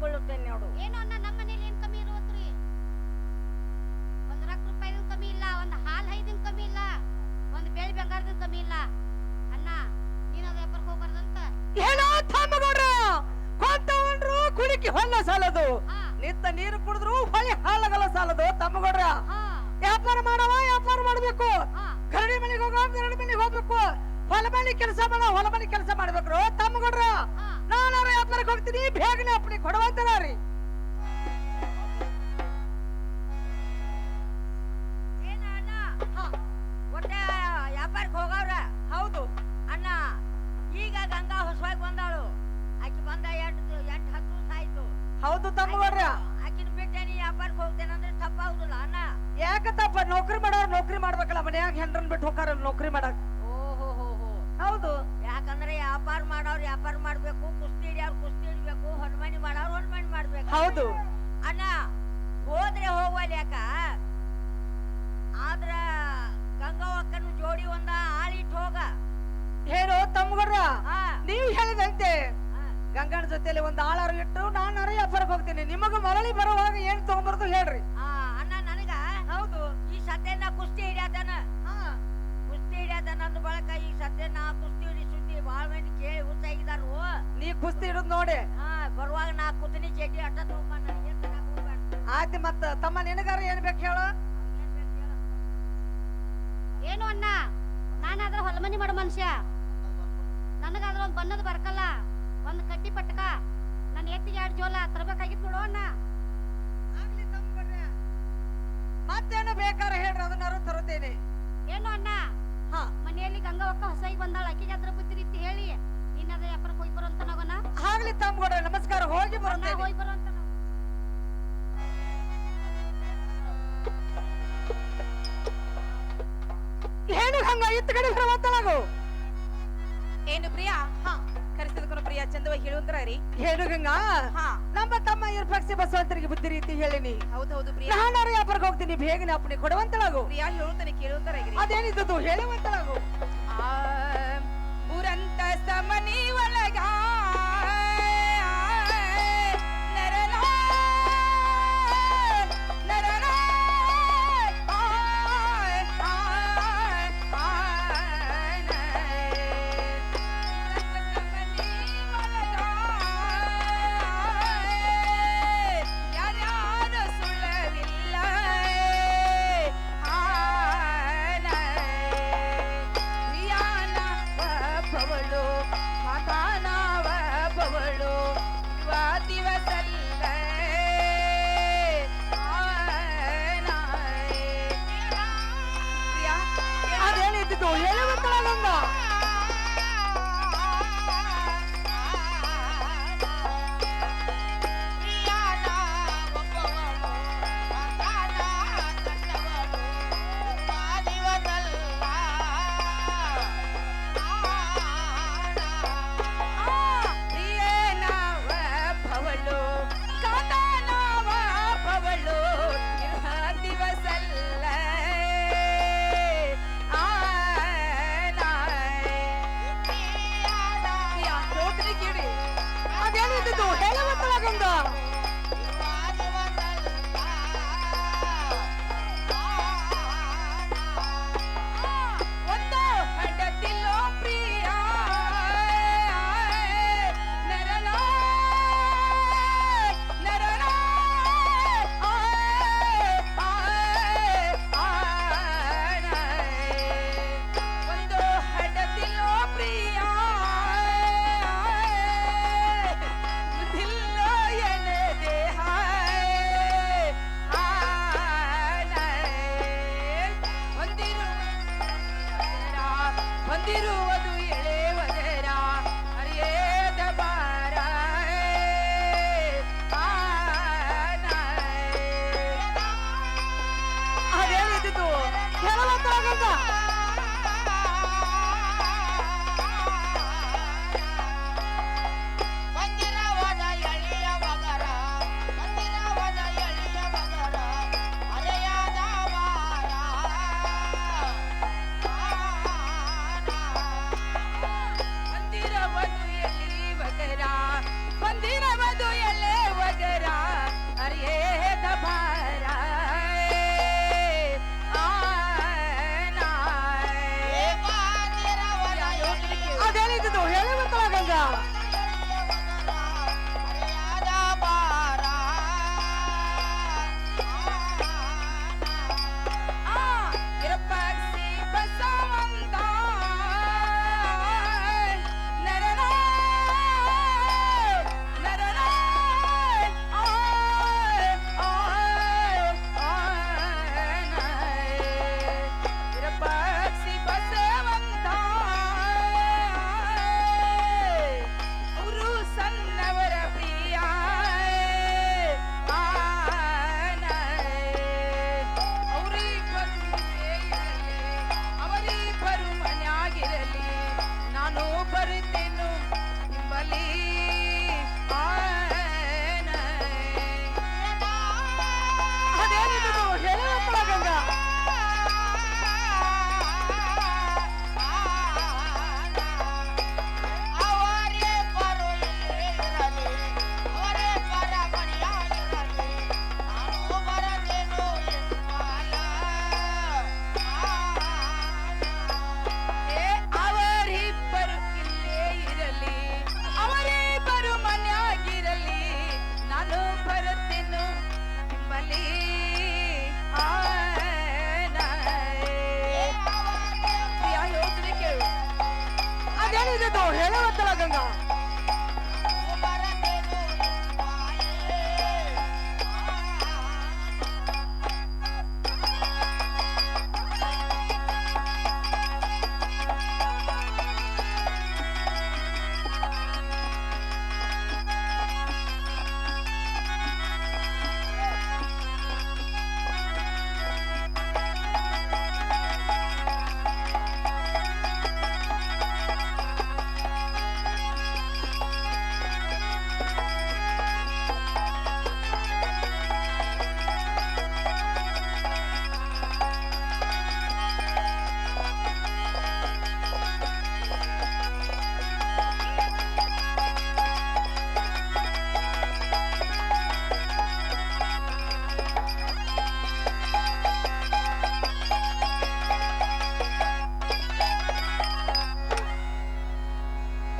ಬೀಳುತ್ತೇನೆ ನೋಡು. ಏನು ಅಣ್ಣ ನಮ್ಮ ಮನೇಲಿ ಏನ್ ಕಮ್ಮಿ ಇರುವತ್ರಿ? ಒಂದ್ ಲಕ್ಷ ರೂಪಾಯಿದ ಕಮ್ಮಿ ಇಲ್ಲ, ಒಂದ್ ಹಾಲ್ ಹೈದಿನ ಕಮ್ಮಿ ಇಲ್ಲ, ಒಂದ್ ಬೆಳ್ಳಿ ಬಂಗಾರದ ಕಮ್ಮಿ ಇಲ್ಲ. ಅಣ್ಣ ನೀನ್ ಅದ ವ್ಯಾಪಾರಕ್ಕೆ ಹೋಗ್ಬಾರ್ದಂತ. ಏನೋ ತಮ್ಮಗೌಡ್ರ ಕೊಂತವನ್ರು ಕುಡಿಕಿ ಹೊಲ್ಲ ಸಾಲದು, ಹಾ. ನಿತ್ತ ನೀರು ಕುಡಿದ್ರು ಹೊಳೆ ಹಾಳಗಲ್ಲ ಸಾಲದು. ತಮ್ಮಗೌಡ್ರ ಹಾ ವ್ಯಾಪಾರ ವ್ಯಾಪಾರ ಮಾಡ್ಬೇಕು, ಹಾ ಗರಡಿ ಮನೆಗೆ ಹೋಗೋ ಗರಡಿ ಮನೆಗೆ ಹೋಗ್ಬೇಕು, ಹೊಲ ಮನೆ ಕೆಲಸ ಹೊಲ ಮನೆ ಕೆಲಸ ಮಾಡ್ಬೇಕ್ರು. ತಮ್ಮಗೌಡ್ರ ಹಾ. ನಾನಾರ ವ್ಯಾಪಾರಕ್ಕೆ ಹೋಗ್ತೀನಿ, ಬೇಗನೆ ಅಪ್ಪಣೆ ಕೊಡುವಂತಾರ ರೀ. ಏನ ಅಣ್ಣ ಒಟ್ಟ ವ್ಯಾಪಾರಕ್ಕೆ ಹೋಗವ್ರ? ಹೌದು ಅಣ್ಣ ಈಗ ಗಂಗಾ ಹೊಸವಾಗಿ ಬಂದಾಳು. ಆಕಿ ಬಂದ 8-10 ದಿವಸ ಆಯ್ತು. ಹೌದು ತಮ್ಮಗೌಡ್ರ. ಆಕಿನ ಬಿಟ್ಟೆ ನೀ ವ್ಯಾಪಾರಕ್ಕೆ ಹೋಗ್ತೇನೆ ಅಂದ್ರೆ ತಪ್ಪಾಗುದಿಲ್ಲ ಅಣ್ಣ. ಯಾಕ ತಪ್ಪ? ನೌಕರಿ ಮಾಡೋರು ನೌಕರಿ ಮಾಡ್ಬೇಕಲ್ಲ, ಮನ್ಯಾಗ ಹೆಂಡ್ರನ್ ಬಿಟ್ಟು ಹೋಗಾರ ನೌಕರಿ ಮಾಡಕ್. ಓಹೋ ಹೌದು ಯಾಕಂದ್ರೆ ವ್ಯಾಪಾರ ಮಾಡೋರು ವ್ಯಾಪಾರ ಮಾಡ್ಬೇಕು, ಕುಸ್ತಿ ಹಿಡಿಯೋರು ಕುಸ್ತಿ ಹಿಡಿಬೇಕು, ಹೊಲಮನಿ ಮಾಡೋರು ಹೊಲಮನಿ ಮಾಡ್ಬೇಕು. ಹೌದು ಅಣ್ಣ ಹೋದ್ರೆ ಹೋಗ್ವಲ್ ಯಾಕ? ಆದ್ರ ಗಂಗಾವಕ್ಕನ ಜೋಡಿ ಒಂದ ಆಳಿಟ್ಟು ಹೋಗ. ಏನು ತಮ್ಮಗೌಡ್ರ ಹಾ ನೀವ್ ಹೇಳಿದಂತೆ ಹಾ. ಗಂಗನ ಜೊತೆಲಿ ಒಂದ್ ಆಳಾರು ಇಟ್ಟು ನಾನಾರ ವ್ಯಾಪಾರಕ್ಕೆ ಹೋಗ್ತೀನಿ. ನಿಮಗ ಮರಳಿ ಬರುವಾಗ ಏನ್ ತಗೊಂಬರ್ದು ಹೇಳ್ರಿ. ಆ, ಅಣ್ಣ ನನಗ ಹೌದು ಈ ಸದ್ಯ ನಾ ಕುಸ್ತಿ ಹಿಡಿಯತನ ಕುಸ್ತಿ ಹಿಡಿಯತನ ಅಂದ ಬಳಕ ಈ ಸದ್ಯ ನಾ ಕುಸ್ತಿ ಹಿಡಿ ಸುದ್ದಿ ಬಾಳ ಮಂದಿ ಕೇಳಿ ಹುಚ್ಚಾಗಿದಾರು. ನೀ ಕುಸ್ತಿ ಹಿಡಿದ್ ನೋಡಿ. ಬರುವಾಗ ನಾ ಕುತನಿ ಚಡ್ಡಿ ಅಟ್ಟ ತಗೊಂಬ, ನನಗೆ ತರಕ್ ಹೋಗ್ಬೇಡ. ಆಯ್ತು ಮತ್ತ ತಮ್ಮ ನಿನಗಾರ ಏನ್ ಬೇಕು ಹೇಳ. ಏನು ಅಣ್ಣ ನಾನಾದ್ರ ಹೊಲಮನಿ ಮಾಡೋ ಮನುಷ್ಯ, ನನಗಾದ್ರ ಒಂದ್ ಬಣ್ಣದ ಬರ್ಕಲ್ಲ, ಒಂದ್ ಕಡ್ಡಿ ಪಟ್ಟಕ, ನನ್ನ ಎತ್ತಿಗೆ 2 ಜೋಲ ತರಬೇಕಾಗಿತ್ತು ನೋಡು ಅಣ್ಣ. ಮತ್ತೇನು ಬೇಕಾರ ಹೇಳ್ರಿ, ಅದನ್ನಾರು ತರುತ್ತೇನೆ. ಏನು ಅಣ್ಣ ಹಾ ಮನೆಯಲ್ಲಿ ಗಂಗಾವಕ್ಕ ಹೊಸಾಗಿ ಬಂದಾಳ, ಅಕ್ಕಿಗೆ ಅದ್ರ ಬುದ್ಧಿ ರೀತಿ ಹೇಳಿ ನಿನ್ನದ ವ್ಯಾಪಾರಕ್ಕೆ ಹೋಗಿ ಬರೋ ಅಂತ ನಾವನ್ನ. ಆಗ್ಲಿ ತಮ್ಮಗೌಡ್ರ, ನಮಸ್ಕಾರ, ಹೋಗಿ ಅಣ್ಣ ಬರುತ್ತೇನೆ. ಹೋಗಿ ಬರೋ ಅಂತ ನಾವು. ಏನು ಹಂಗ ಇತ್ತ ಕಡೆ ಬರುವಂತಳಾಗು. ಏನು ಪ್ರಿಯಾ? ಹಾ ಕರೆಸಿದಕ್ಕೂ ಪ್ರಿಯಾ ಚಂದವಾಗಿ ಹೇಳುವಂತರ ರೀ. ಏನು ಗಂಗಾ ಹಾ ನಮ್ಮ ತಮ್ಮ ಇರ್ಪಕ್ಷಿ ಬಸವಂತರಿಗೆ ಬುದ್ಧಿ ರೀತಿ ಹೇಳಿನಿ. ಹೌದು ಪ್ರಿಯಾ. ನಾನಾರ ವ್ಯಾಪಾರಕ್ಕೆ ಹೋಗ್ತೀನಿ, ಬೇಗನೆ ಅಪ್ಪಣೆ ಕೊಡುವಂತಳಾಗು. ಪ್ರಿಯಾ ಹೇಳುತ್ತಾನೆ ಕೇಳುವಂತರ ಅದೇನಿದ್ದು ಹೇಳುವಂತಳಾಗು. ಊರಂತ ಸಮನಿ ಒಳಗ ನರನ ನರನ ಯಾರ್ಯಾರು ಸುಳ್ಳವಿಲ್ಲ ಪ್ರಿಯಾನ ಒಬ್ಬವಳು ಮಾತಾನವ ಒಬ್ಬವಳು ದಿವಸಲ್ಲ ಪ್ರಿಯಾ ಅದೇನಿದ್ದು ಹೇಳುವಂತಳಾಗಂಗ. ಪ್ರಿಯನವ ಭವಳು ಕಾಂತನವ ಭವಳು ದಿವಸಲ್ಲ ಹೋಗ್ರಿ ಕೇಳಿ ಅದೇನಿದ್ದು ಹೇಳುವಂತಳಾಗಂಗ. ಒಂದು ಹಡತಿಲ್ಲೋ ಪ್ರಿಯ ನರನ ನರನ ಒಂದು ಹಡತಿಲ್ಲೋ ಪ್ರಿಯ ಮುದಿಲ್ಲೋ ಎನ ದೇಹ ಹೊಂದಿರುವುದು ಎಳೆವದರ ಅರಿಯದ ಬಾರ ಅದೇನಿದ್ದು ಹೇಳುವಂತಳಾಗಂಗ. ಮಂದಿರವಾದ ಎಳೆಯ ಮಗರ, ಮಂದಿರವಾದ ಎಳೆಯ ಮಗರ, ಅರೆಯಾದ ವಾರ. ಅದೇನಿದು ಹೇಳುವಂತಲ್ಲ ಗಂಗಾ. ಬರದೇನು ಮಾಯೆ.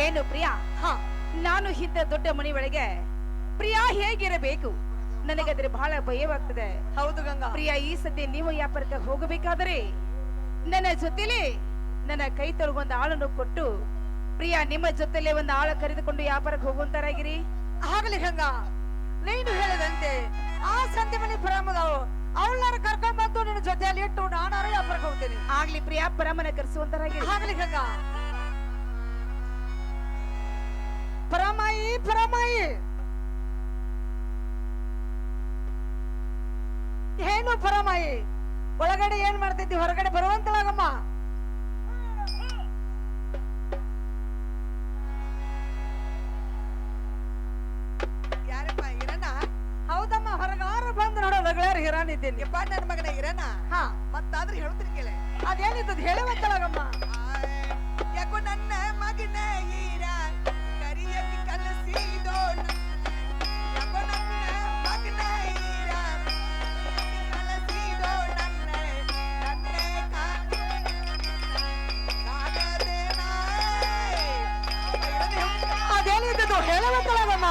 ಏನು ಪ್ರಿಯಾ, ಹಾ ನಾನು ಇಂಥ ದೊಡ್ಡ ಮನೆ ಒಳಗೆ ಪ್ರಿಯಾ ಹೇಗಿರಬೇಕು? ನನಗದ್ರೆ ಬಹಳ ಭಯವಾಗ್ತದೆ. ಹೌದು ಗಂಗಾ. ಪ್ರಿಯಾ, ಈ ಸದ್ಯ ನೀವು ವ್ಯಾಪಾರಕ್ಕೆ ಹೋಗಬೇಕಾದರೆ ನನ್ನ ಜೊತೆಲಿ ನನ್ನ ಕೈ ತೊಳಗೊಂದು ಆಳನ್ನು ಕೊಟ್ಟು ಪ್ರಿಯಾ ನಿಮ್ಮ ಜೊತೆಲೆ ಒಂದು ಆಳ ಕರೆದುಕೊಂಡು ವ್ಯಾಪಾರಕ್ಕೆ ಹೋಗುವಂತರಾಗಿರಿ. ಆಗ್ಲಿ ಗಂಗಾ, ನೀನು ಹೇಳಿದಂತೆ ಆ ಸಂತೆ ಮನೆ ಪರಮದವಳು ಅವಳನ್ನ ಕರ್ಕೊಂಡ್ ಬಂದು ನಿನ್ನ ಜೊತೆಯಲ್ಲಿ ಇಟ್ಟು ನಾನಾರ ವ್ಯಾಪಾರಕ್ಕೆ ಹೋಗ್ತೇನೆ. ಆಗ್ಲಿ ಪ್ರಿಯಾ, ಪರಮನ ಕರೆಸುವಂತರಾಗಿರಿ. ಆಗ್ಲಿ ಗಂಗಾ. ಪರಮಾಯಿ ಪರಮಾಯಿ, ಏನು ಪರಮಾಯಿ? ಒಳಗಡೆ ಏನ್ ಮಾಡ್ತೈತಿ, ಹೊರಗಡೆ ಬರುವಂತಳಾಗಮ್ಮ. ಯಾರಪ್ಪ ಇರನ? ಹೌದಮ್ಮ, ಹೊರಗಾರ ಬಂದು ನೋಡೋ ರಗಳಾರ ಹಿರಾನಿದ್ದೀನಿ. ಯಪ್ಪ ನನ್ನ ಮಗನ ಇರನ? ಹಾ, ಮತ್ತಾದ್ರೂ ಹೇಳುತ್ತೀನಿ ಕೇಳೆ. ಅದೇನಿದ್ದು ಹೇಳುವಂತಳಾಗಮ್ಮ. ಯಾಕೋ ನನ್ನ ಮಗನ ಈರ ಕರಿಯಕ್ಕೆ ಕಲಸಿದೋಣ. ಯಾಕೋ ನನ್ನ ಮಗನ ಈರ ಕಲಸಿದೋಣ. ನನ್ನೇ ಕಾಗದೆ ನಾಯ್. ಅದೇನಿದ್ದು ಹೇಳುವಂತಳಾಗಮ್ಮ.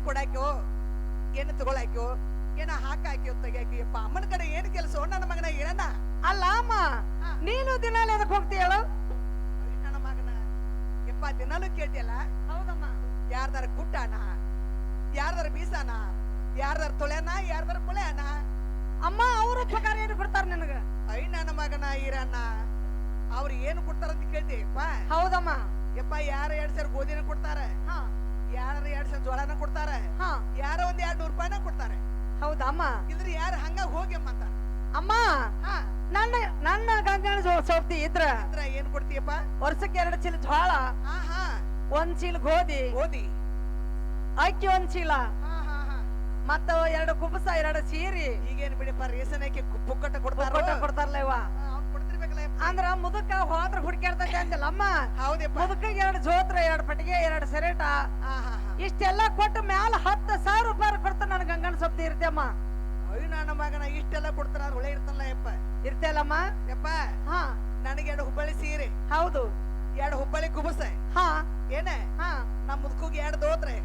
ಕೊಡಾಕ್ಯೋ ಏನು ತಗೊಳಾಕ್ಯೋ ಏನ ಹಾಕಾಕ್ಯೋ ತೆಗಿಯಾಕಿಯಪ್ಪ ಅಮ್ಮನ ಕಡೆ ಏನು ಕೆಲಸ ನನ್ನ ಮಗನ ಏನಣ್ಣ ಅಲ್ಲ ಅಮ್ಮ ನೀನು ದಿನಾಲಿ ಅದಕ್ಕೆ ಹೋಗ್ತಿ ಹೇಳು ನನ್ನ ಮಗನ ಯಪ್ಪ ದಿನಾಲು ಕೇಳ್ತಿಯಲ್ಲ ಹೌದಮ್ಮ ಯಾರ್ದಾರ ಗುಟ್ಟಾನ ಯಾರ್ದಾರ ಬೀಸಾನ ಯಾರ್ದಾರ ತೊಳೆನ ಯಾರ್ದಾರ ಕೊಳೆನ ಅಮ್ಮ ಅವ್ರ ಪ್ರಕಾರ ಏನು ಕೊಡ್ತಾರ ನಿನಗ ನನ್ನ ಮಗನ ಈರಣ್ಣ ಅವ್ರು ಏನು ಕೊಡ್ತಾರಂತ ಕೇಳ್ತೀಯಪ್ಪ ಹೌದಮ್ಮ ಯಪ್ಪ ಯಾರ 2,000 ಗೋಧಿನ ಕೊಡ್ತಾರ ಹಾ ಯಾರ 2,000 ಜೋಳನ ಕೊಡ್ತಾರ ಹಾ ಯಾರೋ ಒಂದ್ 200 ರೂಪಾಯಿನ ಕೊಡ್ತಾರೆ ಹೌದಮ್ಮ ಇದ್ರ ಯಾರು ಹಂಗ ಹೋಗಿ ಅಮ್ಮ ಅಂತ ಅಮ್ಮ ಹಾ ನನ್ನ ನನ್ನ ಗಂಗನ ಸೋಪ್ತಿ ಇದ್ರ ಇದ್ರ ಏನ್ ಕೊಡ್ತೀಯಪ್ಪ ವರ್ಷಕ್ಕೆ 2 ಚೀಲ ಜೋಳ ಹಾ ಹಾ 1 ಚೀಲ ಗೋಧಿ ಗೋಧಿ ಅಕ್ಕಿ 1 ಚೀಲ ಹಾ ಹಾ ಹಾ ಮತ್ತ 2 ಕುಬಸ 2 ಸೀರಿ ಈಗೇನ್ ಬಿಡಿಪ್ಪ ರೇಷನ್ ಹಾಕಿ ಪುಕ್ಕಟ್ಟ ಕೊಡ್ತಾರ ಕೊಡ್ತಾರಲ್ಲ ಇವ ಅವ್ನು ಕೊಡ್ತಿರ್ಬೇಕಲ್ಲ ಯಪ್ಪ. ಅಂದ್ರ ಮುದಕ್ಕ ಹೋದ್ರ ಹುಡ್ಕ್ಯಾಡ್ತೈತೆ ಅಂದಿಲ್ಲ ಅಮ್ಮ ಹೌದಪ್ಪ ಮುದಕಿಗೆ 2 ಜೋತ್ರ 2 ಪಟ್ಟಿಗೆ 2 ಸೆರೇಟ ಹಾ ಹಾ ಹಾ ಇಷ್ಟೆಲ್ಲ ಕೊಟ್ಟು ಮ್ಯಾಲ 10,000 ರೂಪಾಯಿ ಕೊಡ್ತಾನ ನನ್ ಗಂಗನ ಸೊಪ್ತಿ ಇರ್ತೇಮ್ಮ ಅಯ್ಯ ನನ್ನ ಮಗನ ಇಷ್ಟೆಲ್ಲ ಕೊಡ್ತಾರ ಅದು ಒಳ್ಳೆ ಇರ್ತಲ್ಲ ಯಪ್ಪ ಇರ್ತೇಲಮ್ಮ ಯಪ್ಪ ಹಾ ನನಗೆ 2 ಹುಬ್ಬಳ್ಳಿ ಸೀರೆ ಹೌದು 2 ಹುಬ್ಬಳ್ಳಿ ಕುಬಸ ಹಾ ಏನ ಹಾ ನಮ್ಮ ಮುದುಕುಗೆ 2 ದೋತ್ರೆ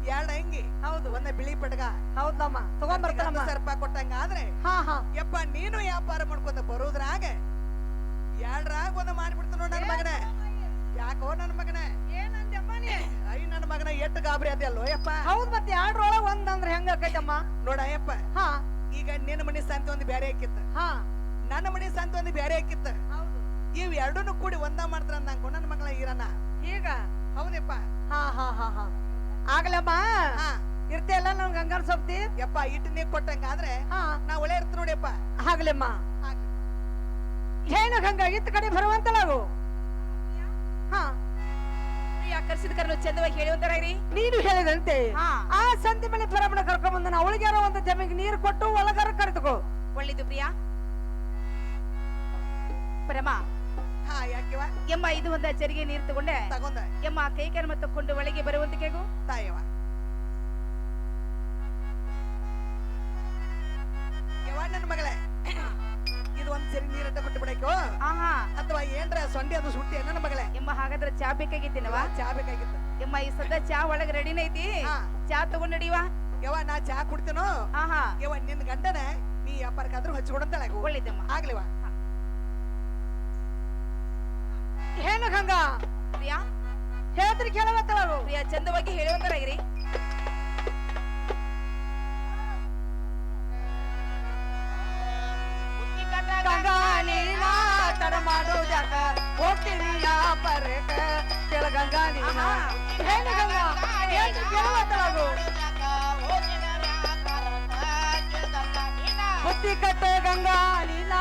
2 ಅಂಗಿ ಹೌದು ಒಂದ ಬಿಳಿ ಪಟಗ ಹೌದಮ್ಮ ತಗೊಂಡ್ಬರ್ತಾನಮ್ಮ ಸರ್ಪ ಕೊಟ್ಟಂಗ ಆದ್ರೆ ಹಾ ಹಾ ಯಪ್ಪ ನೀನು ವ್ಯಾಪಾರ ಮಾಡ್ಕೊಂತ ಬರೋದ್ರಾಗ 2ರಾಗ ಒಂದ ಮಾಡ್ಬಿಡ್ತು ನೋಡ್ ನನ್ನ ಮಗನ ಯಾಕೋ ನನ್ನ ಮಗನ ಏನಂದಮ್ಮ ನೀ ಅಯ್ಯ ನನ್ನ ಮಗನ ಎಟ್ಟು ಗಾಬರಿ ಅದೆಲ್ಲೋ ಯಪ್ಪ ಹೌದ್ ಮತ್ತೆ 2ರೊಳಗ ಒಂದ್ ಅಂದ್ರೆ ಹೆಂಗ ಆಕೈತಮ್ಮ ನೋಡ ಯಪ್ಪ ಹಾ ಈಗ ನಿನ್ನ ಮನೆ ಸಂತೆ ಒಂದು ಬ್ಯಾರೆ ಹಾಕಿತ್ತ ಹಾ ನನ್ನ ಮನೆ ಸಂತೆ ಒಂದು ಬ್ಯಾರೆ ಹಾಕಿತ್ತ ಹೌದು ಇವ್ ಎರಡನ್ನು ಕೂಡಿ ಒಂದ ಮಾಡ್ತಾರ ನಂಗು ನನ್ನ ಮಗಳ ಈರಣ್ಣ ಈಗ ಹೌದಪ್ಪ ಹಾ ಹಾ ಹಾ ಹಾ ಆಗ್ಲಮ್ಮ ಹಾ ಇರ್ತೇಲ್ಲ ನನ್ ಗಂಗನ ಸೊಪ್ತಿ ಯಪ್ಪ ಇಟ್ಟು ನೀ ಕೊಟ್ಟಂಗ ಆದ್ರೆ ಹಾ ನಾ ಒಳ್ಳೆ ಇರ್ತ ನೋಡಿಯಪ್ಪ ಆಗ್ಲಮ್ಮ ಆಗ್ಲಿ. ಏನು ಗಂಗ ಇತ್ತ ಕಡೆ ಬರುವಂತಲಾಗು ಹಾ ಪ್ರಿಯಾ ಕರ್ಸಿದ ಕರ್ನು ಚಂದವಾಗಿ ಹೇಳುವಂತರಾಗ್ರಿ ನೀನು ಹೇಳಿದಂತೆ ಹಾ. ಆ ಸಂತೆ ಮನೆ ಪರಮಣ ಕರ್ಕೊಂಡ್ ಬಂದ ಅವಳಿಗಾರ ಒಂದು ಜಮಿಗೆ ನೀರು ಕೊಟ್ಟು ಒಳಗಾರ ಕರೆದುಕೋ ಒಳ್ಳೆದು ಪ್ರಿಯಾ ಪರಮ ಹಾ ಯಾಕೆವ ಎಮ್ಮ ಇದು ಒಂದ ಚರಿಗೆ ನೀರು ತಗೊಂಡೆ ತಗೊಂಡ ಎಮ್ಮ ಕೈ ಕರ್ಮ ತಕೊಂಡು ಒಳಗೆ ಬರುವಂತಿಕೆಗೂ ತಾಯವ ಯವ್ವ ನನ್ನ ಮಗಳೇ ಇದು ಒಂದ್ ಸರಿ ನೀರಟ್ಟ ಬಿಟ್ಟು ಬಿಡಕ್ಕೋ ಆಹಾ ಅಥವಾ ಏನ್ರ ಸೊಂಡಿ ಅದು ಸುಟ್ಟಿ ನನ್ನ ಮಗಳೇ ಎಮ್ಮ ಹಾಗಾದ್ರೆ ಚಾ ಬೇಕಾಗಿತ್ತೇನವ ಚಾ ಬೇಕಾಗಿತ್ತು ಎಮ್ಮ ಈ ಸದ್ದ ಚಾ ಒಳಗೆ ರೆಡಿನ ಐತಿ ಹಾ. ಚಾ ತಗೊಂಡ್ ನಡಿವಾ ಯವ್ವ ನಾ ಚಾ ಕುಡ್ತೇನೋ ಆಹಾ ಯವ್ವ ನಿನ್ ಗಂಡನ ನೀ ವ್ಯಾಪಾರಕ್ಕಾದ್ರೂ ಹಚ್ಕೊಡಂತಾಳ ಒಳ್ಳೇದಮ್ಮ ಆಗ್ಲಿವ ಏನು ಗಂಗ ಪ್ರಿಯಾ ಹೇಳ್ತೀನಿ ಕೇಳವತ್ತಲಾಗು ಪ್ರಿಯಾ ಚಂದವಾಗಿ ಹೇಳುವಂತರಾಗ್ರಿ ಗಂಗಾ ನೀನ ತಡ ಮಾಡೋದ್ಯಾಕ ಹೋಗ್ತೀನಿ ವ್ಯಾಪಾರಕ್ಕ ಕೇಳ ಗಂಗಾ ನೀನ ಏನು ಗಂಗ ಹೇಳ್ತೀನಿ ಕೇಳವತ್ತಲಾಗು ಬುದ್ಧಿ ಕಟ್ಟ ಗಂಗಾ ನೀನ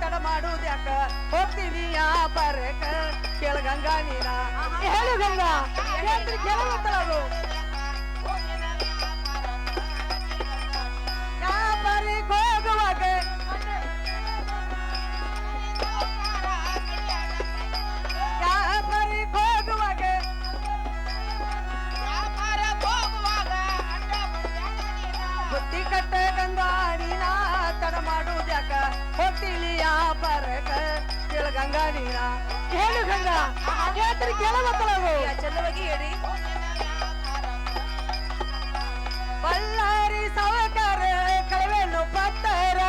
ತಡ ಮಾಡುದ್ಯಾಕ ಹೋಗ್ತೀನಿ ವ್ಯಾಪಾರಕ್ಕ ಕೇಳ ಗಂಗಾ ನೀನ ಹೇಳು ಗಂಗಾ ಹೇಳ್ತೀನಿ ಕೇಳವತ್ತಲಾಗು ವ್ಯಾಪಾರಕ್ಕೆ ಹೋಗುವಾಗ ವ್ಯಾಪಾರಕ್ಕೆ ಹೋಗುವಾಗ ಬುದ್ಧಿ ಕಟ್ಟ ಗಂಗಾ ನೀನ ತಡ ಮಾಡುದ್ಯಾಕ ಹೋಗ್ತೀನಿ ವ್ಯಾಪಾರಕ್ಕ ಕೇಳ ಗಂಗಾ ನೀನ ಹೇಳು ಗಂಗಾ ಹೇಳ್ತೀನಿ ಕೇಳವತ್ತಲಾಗು ಪ್ರಿಯಾ ಚಂದವಾಗಿ ಹೇಳ್ರಿ ಬಳ್ಳಾರಿ ಸಾವಕಾರ ಕಳವೆನ್ನು ಪತ್ತರ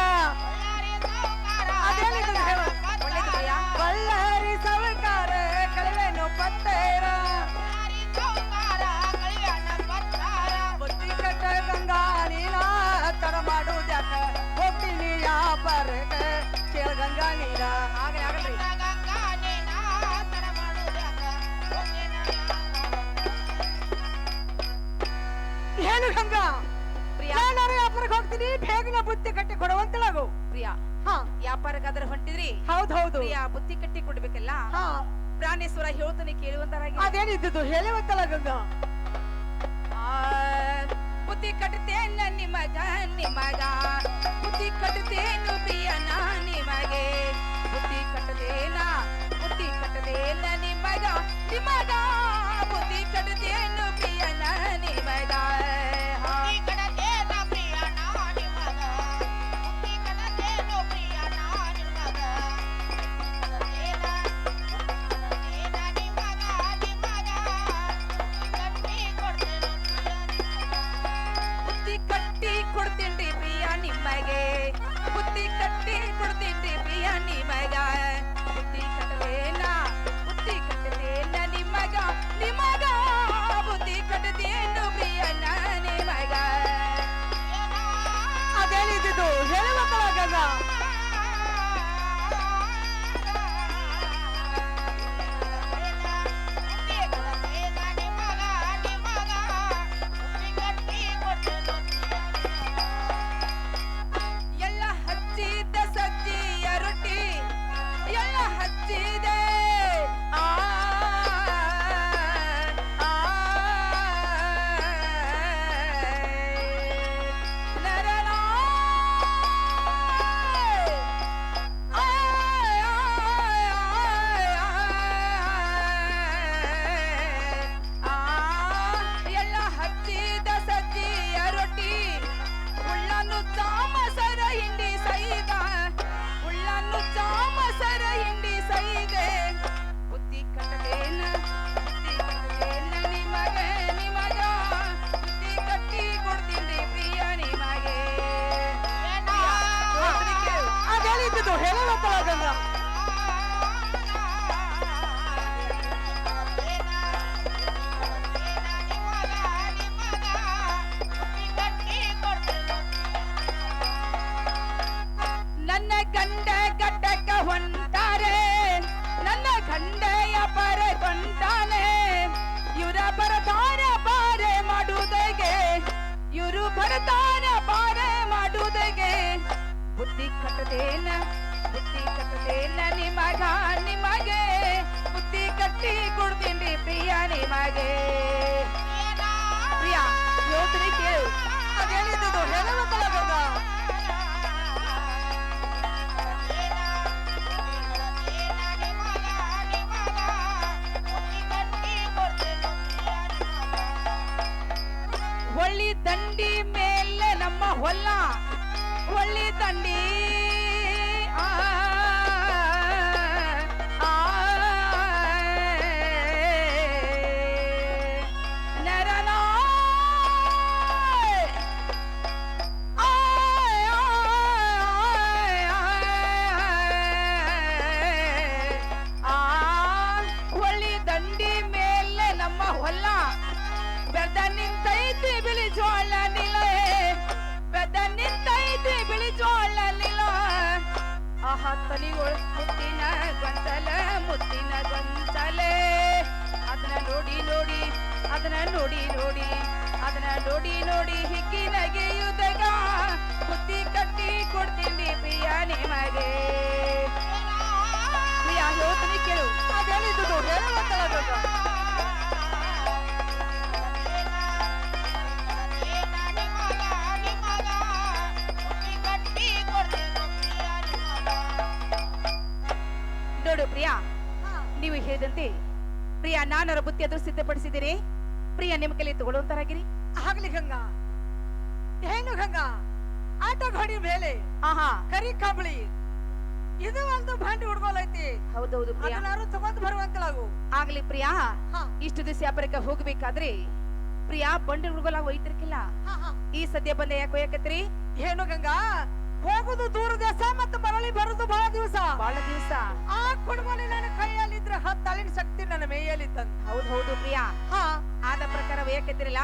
ಅದೇನಿದೆ ಹೇಳು ಒಳ್ಳೇದು ಪ್ರಿಯಾ ಬಳ್ಳಾರಿ ಸಾವಕಾರ ಕಳವೆನ್ನು ಪತ್ತರ ಬುದ್ಧಿ ಕಟ್ಟ ಗಂಗಾ ನೀನ ತಡ ಮಾಡುದ್ಯಾಕ ಹೋಗ್ತೀನಿ ವ್ಯಾಪಾರಕ್ಕ ಕೇಳ ಗಂಗಾ ನೀನ ಆಗಲಿ ಆಗಲ್ರಿ ಏನು ಗಂಗಾ ಪ್ರಿಯಾ ನಾನು ವ್ಯಾಪಾರಕ್ಕೆ ಹೋಗ್ತೀನಿ ಬೇಗನೆ ಬುದ್ಧಿ ಕಟ್ಟಿ ಕೊಡುವಂತಲಾಗು ಪ್ರಿಯಾ ಹಾ ವ್ಯಾಪಾರಕ್ಕಾದ್ರೆ ಹೊಂಟಿದ್ರಿ ಹೌದು ಹೌದು ಪ್ರಿಯಾ ಬುತ್ತಿ ಕಟ್ಟಿ ಕೊಡ್ಬೇಕಲ್ಲ ಹಾ ಪ್ರಾಣೇಶ್ವರ ಹೇಳ್ತಾನೆ ಕೇಳುವಂತರಾಗಿ ಅದೇನಿದ್ದು ಹೇಳುವಂತಲ್ಲ ಗಂಗಾ ಬುತ್ತಿ ಕಟ್ಟುತ್ತೇನ ನಿಮಗ ನಿಮಗ ಬುತ್ತಿ ಕಟ್ಟುತ್ತೇನು ಪ್ರಿಯನ ನಿಮಗೆ ಬುತ್ತಿ ಕಟ್ಟದೇನ ನಿಮಗ ನಿಮಗ ಬುತ್ತಿ ಕಟ್ಟದೇನು ಪ್ರಿಯನ ನಿಮಗ ಬುತ್ತಿ ಕಟ್ಟಿ ಕೊಡ್ತೀನಿ ಪ್ರಿಯ ನಿಮಗ ಬುತ್ತಿ ಕಟ್ಟದೇನ ನಿಮಗ ಬುದ್ಧಿ ಕಟ್ಟದೇನು ಪ್ರಿಯನ ನಿಮಗ ಅದೇನಿದ್ದು ಹೇಳಬೇಕಲ್ಲ ಎಲ್ಲ ಹಚ್ಚಿದ ಸಜ್ಜಿಯ ರೊಟ್ಟಿ ಎಲ್ಲ ಹಚ್ಚಿದೆ ಆ ಎಲ್ಲ ಹಚ್ಚಿದ ಸಜ್ಜಿಯ ರೊಟ್ಟಿ ಉಳ್ಳನ್ನು ಚಾಮಸರ ಹಿಂಡಿ ಸೈದ ಉಳ್ಳನ್ನು ಚಾಮಸರ ಹಿಂಡಿ ಸೈದೆ ಬುದ್ಧಿ ಕಟ್ಟದೇನ ನಿಮಗ ಬುದ್ಧಿ ಕಟ್ಟಿ ಕೊಡ್ತೀನಿ ಪ್ರಿಯ ನಿಮಗೆ ಅದೇನಿದ್ದು ಹೇಳಬೇಕಲ್ಲ ನನ್ನ ಗಂಡ ಗಡ್ಡಕ್ಕ ಹೊಂಟಾರೆ ನನ್ನ ಗಂಡೆಯ ಪರ ಕೊಂಟಾನೆ ಇವರ ಬರದಾನ ಪಾರೆ ಮಾಡುವುದಗೆ ಇವರು ಬರದಾನ ಪಾರೆ ಮಾಡುವುದಗೆ ಬುದ್ಧಿ ಕಟ್ಟದೇನ ನಿಮಗೆ ಬುದ್ಧಿ ಕಟ್ಟಿ ಕೊಡ್ತೀನಿ ಪ್ರಿಯ ನಿಮಗೆ ಪ್ರಿಯ ಯೋಚನೆ ಕೇಳು ಅದೇನಿದ್ದು ಹೇಳಬೇಕಲ್ಲ ಒಳ್ಳಿ ದಂಡಿ ಮೇಲೆ ನಮ್ಮ ಹೊಲ ಒಳ್ಳಿ ದಂಡಿ ಆ, ಆ, ನರನ ಒಳ್ಳಿ ದಂಡಿ ಮೇಲೆ ನಮ್ಮ ಹೊಲ ಬೆದ ನಿಂತೈತಿ ಬಿಳಿ ಜೋಳ ನಿಲ ಬೆದ ನಿಂತೈತಿ ಬಿಳಿ ಜೋಳ ನಿಲ ಆಹಾ ತಲಿಗೊಳ ಮುತ್ತಿನ ಗೊಂಚಲೆ ಅದನ್ನ ನೋಡಿ ಹಿಕ್ಕಿ ನಗೆಯುವುದಗ ಬುದ್ಧಿ ಕಟ್ಟಿ ಕೊಡ್ತೀನಿ ಪ್ರಿಯ ನಿಮಗೆ ಪ್ರಿಯ ಯೋಚನೆ ಕೇಳು ಅದೇನಿದ್ದು ಹೇಳಬೇಕಲ್ಲ ನೋಡು ಪ್ರಿಯಾ ನೀವು ಹೇಳಿದಂತೆ ಪ್ರಿಯ ನಾನರ ಬುತ್ತಿ ಅದು ಸಿದ್ಧಪಡಿಸಿದ್ದೀರಿ ಪ್ರಿಯ ನಿಮ್ಮ ಕೈಲಿ ತಗೊಳ್ಳುವಂತರಾಗಿರಿ ಆಗ್ಲಿ ಗಂಗಾ ಏನು ಗಂಗಾ ಆಟ ಘಡಿ ಮೇಲೆ ಆಹಾ ಕರಿ ಕಂಬಳಿ ಇದು ಒಂದು ಭಾಂಡಿ ಹುಡ್ಗೋಲೈತಿ ಹೌದೌದು ಪ್ರಿಯಾ ಅದನ್ನಾರು ತಗೊಂಡ್ ಬರುವಂತಲಾಗು ಆಗ್ಲಿ ಪ್ರಿಯಾ ಹಾ. ಇಷ್ಟು ದಿವಸ ವ್ಯಾಪಾರಕ್ಕೆ ಹೋಗ್ಬೇಕಾದ್ರೆ ಪ್ರಿಯಾ ಬಂಡಿ ಹುಡುಗಲ ಒಯ್ತಿರ್ಕಿಲ್ಲ ಹಾ, ಹಾ. ಈ ಸದ್ಯ ಬಂದ ಯಾಕೆ ಒಯ್ಯಕತ್ರಿ ಏನು ಗಂಗಾ ಹೋಗುದು ದೂರ ದೇಶ ಮತ್ತು ಮರಳಿ ಬರುದು ಬಹಳ ದಿವಸ ಬಹಳ ದಿವಸ ಆ ಕುಡ್ಮನಿ ನನ್ನ ಕೈಯಲ್ಲಿದ್ರೆ ಹತ್ತಳಿನ ಶಕ್ತಿ ನನ್ನ ಮೇಯಲ್ಲಿತ್ತಂತ ಹೌದು ಪ್ರಿಯಾ ಹಾ ಆದ ಪ್ರಕಾರ ಒಯ್ಯಕತ್ತಿರಲ್ಲ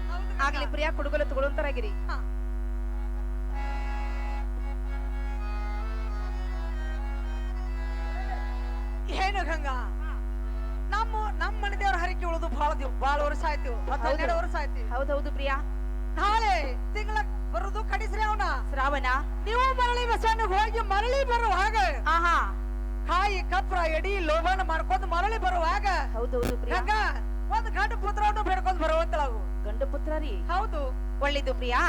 ಹೌದು ಆಗ್ಲಿ ಗಂಗಾ. ಪ್ರಿಯಾ ಕುಡುಗಲು ತಗೊಳ್ಳುವಂತರಾಗಿರಿ ಹಾ. ಏನು ಗಂಗಾ ನಮ್ಮ ಮನೆ ದೇವರ ಹರಿಕೆ ಉಳಿದು ಬಹಳ ವರ್ಷ ಆಯ್ತು 12 ವರ್ಷ ಆಯ್ತು ಹೌದೌದು ಪ್ರಿಯಾ ನಾಳೆ ತಿಂಗಳ ಬರುದು ಕಡಿಸ್ರಿ ಅವನ ಶ್ರಾವಣ ನೀವು ಮರಳಿ ಬಸವನಿಗೆ ಹೋಗಿ ಮರಳಿ ಬರುವಾಗ ಆಹಾ ಕಾಯಿ ಕಪ್ರ ಎಡಿ ಲೋಭನ ಮಾಡ್ಕೊಂಡು ಮರಳಿ ಬರುವಾಗ ಹೌದೌದು ಪ್ರಿಯಾ ಗಂಗಾ ಒಂದು ಗಂಡು ಪುತ್ರವನ್ನು ಬೇಡ್ಕೊಂಡು ಬರುವಂತಳಾಗು ಗಂಡು ಪುತ್ರ ರೀ ಹೌದು ಒಳ್ಳೆದು ಪ್ರಿಯಾ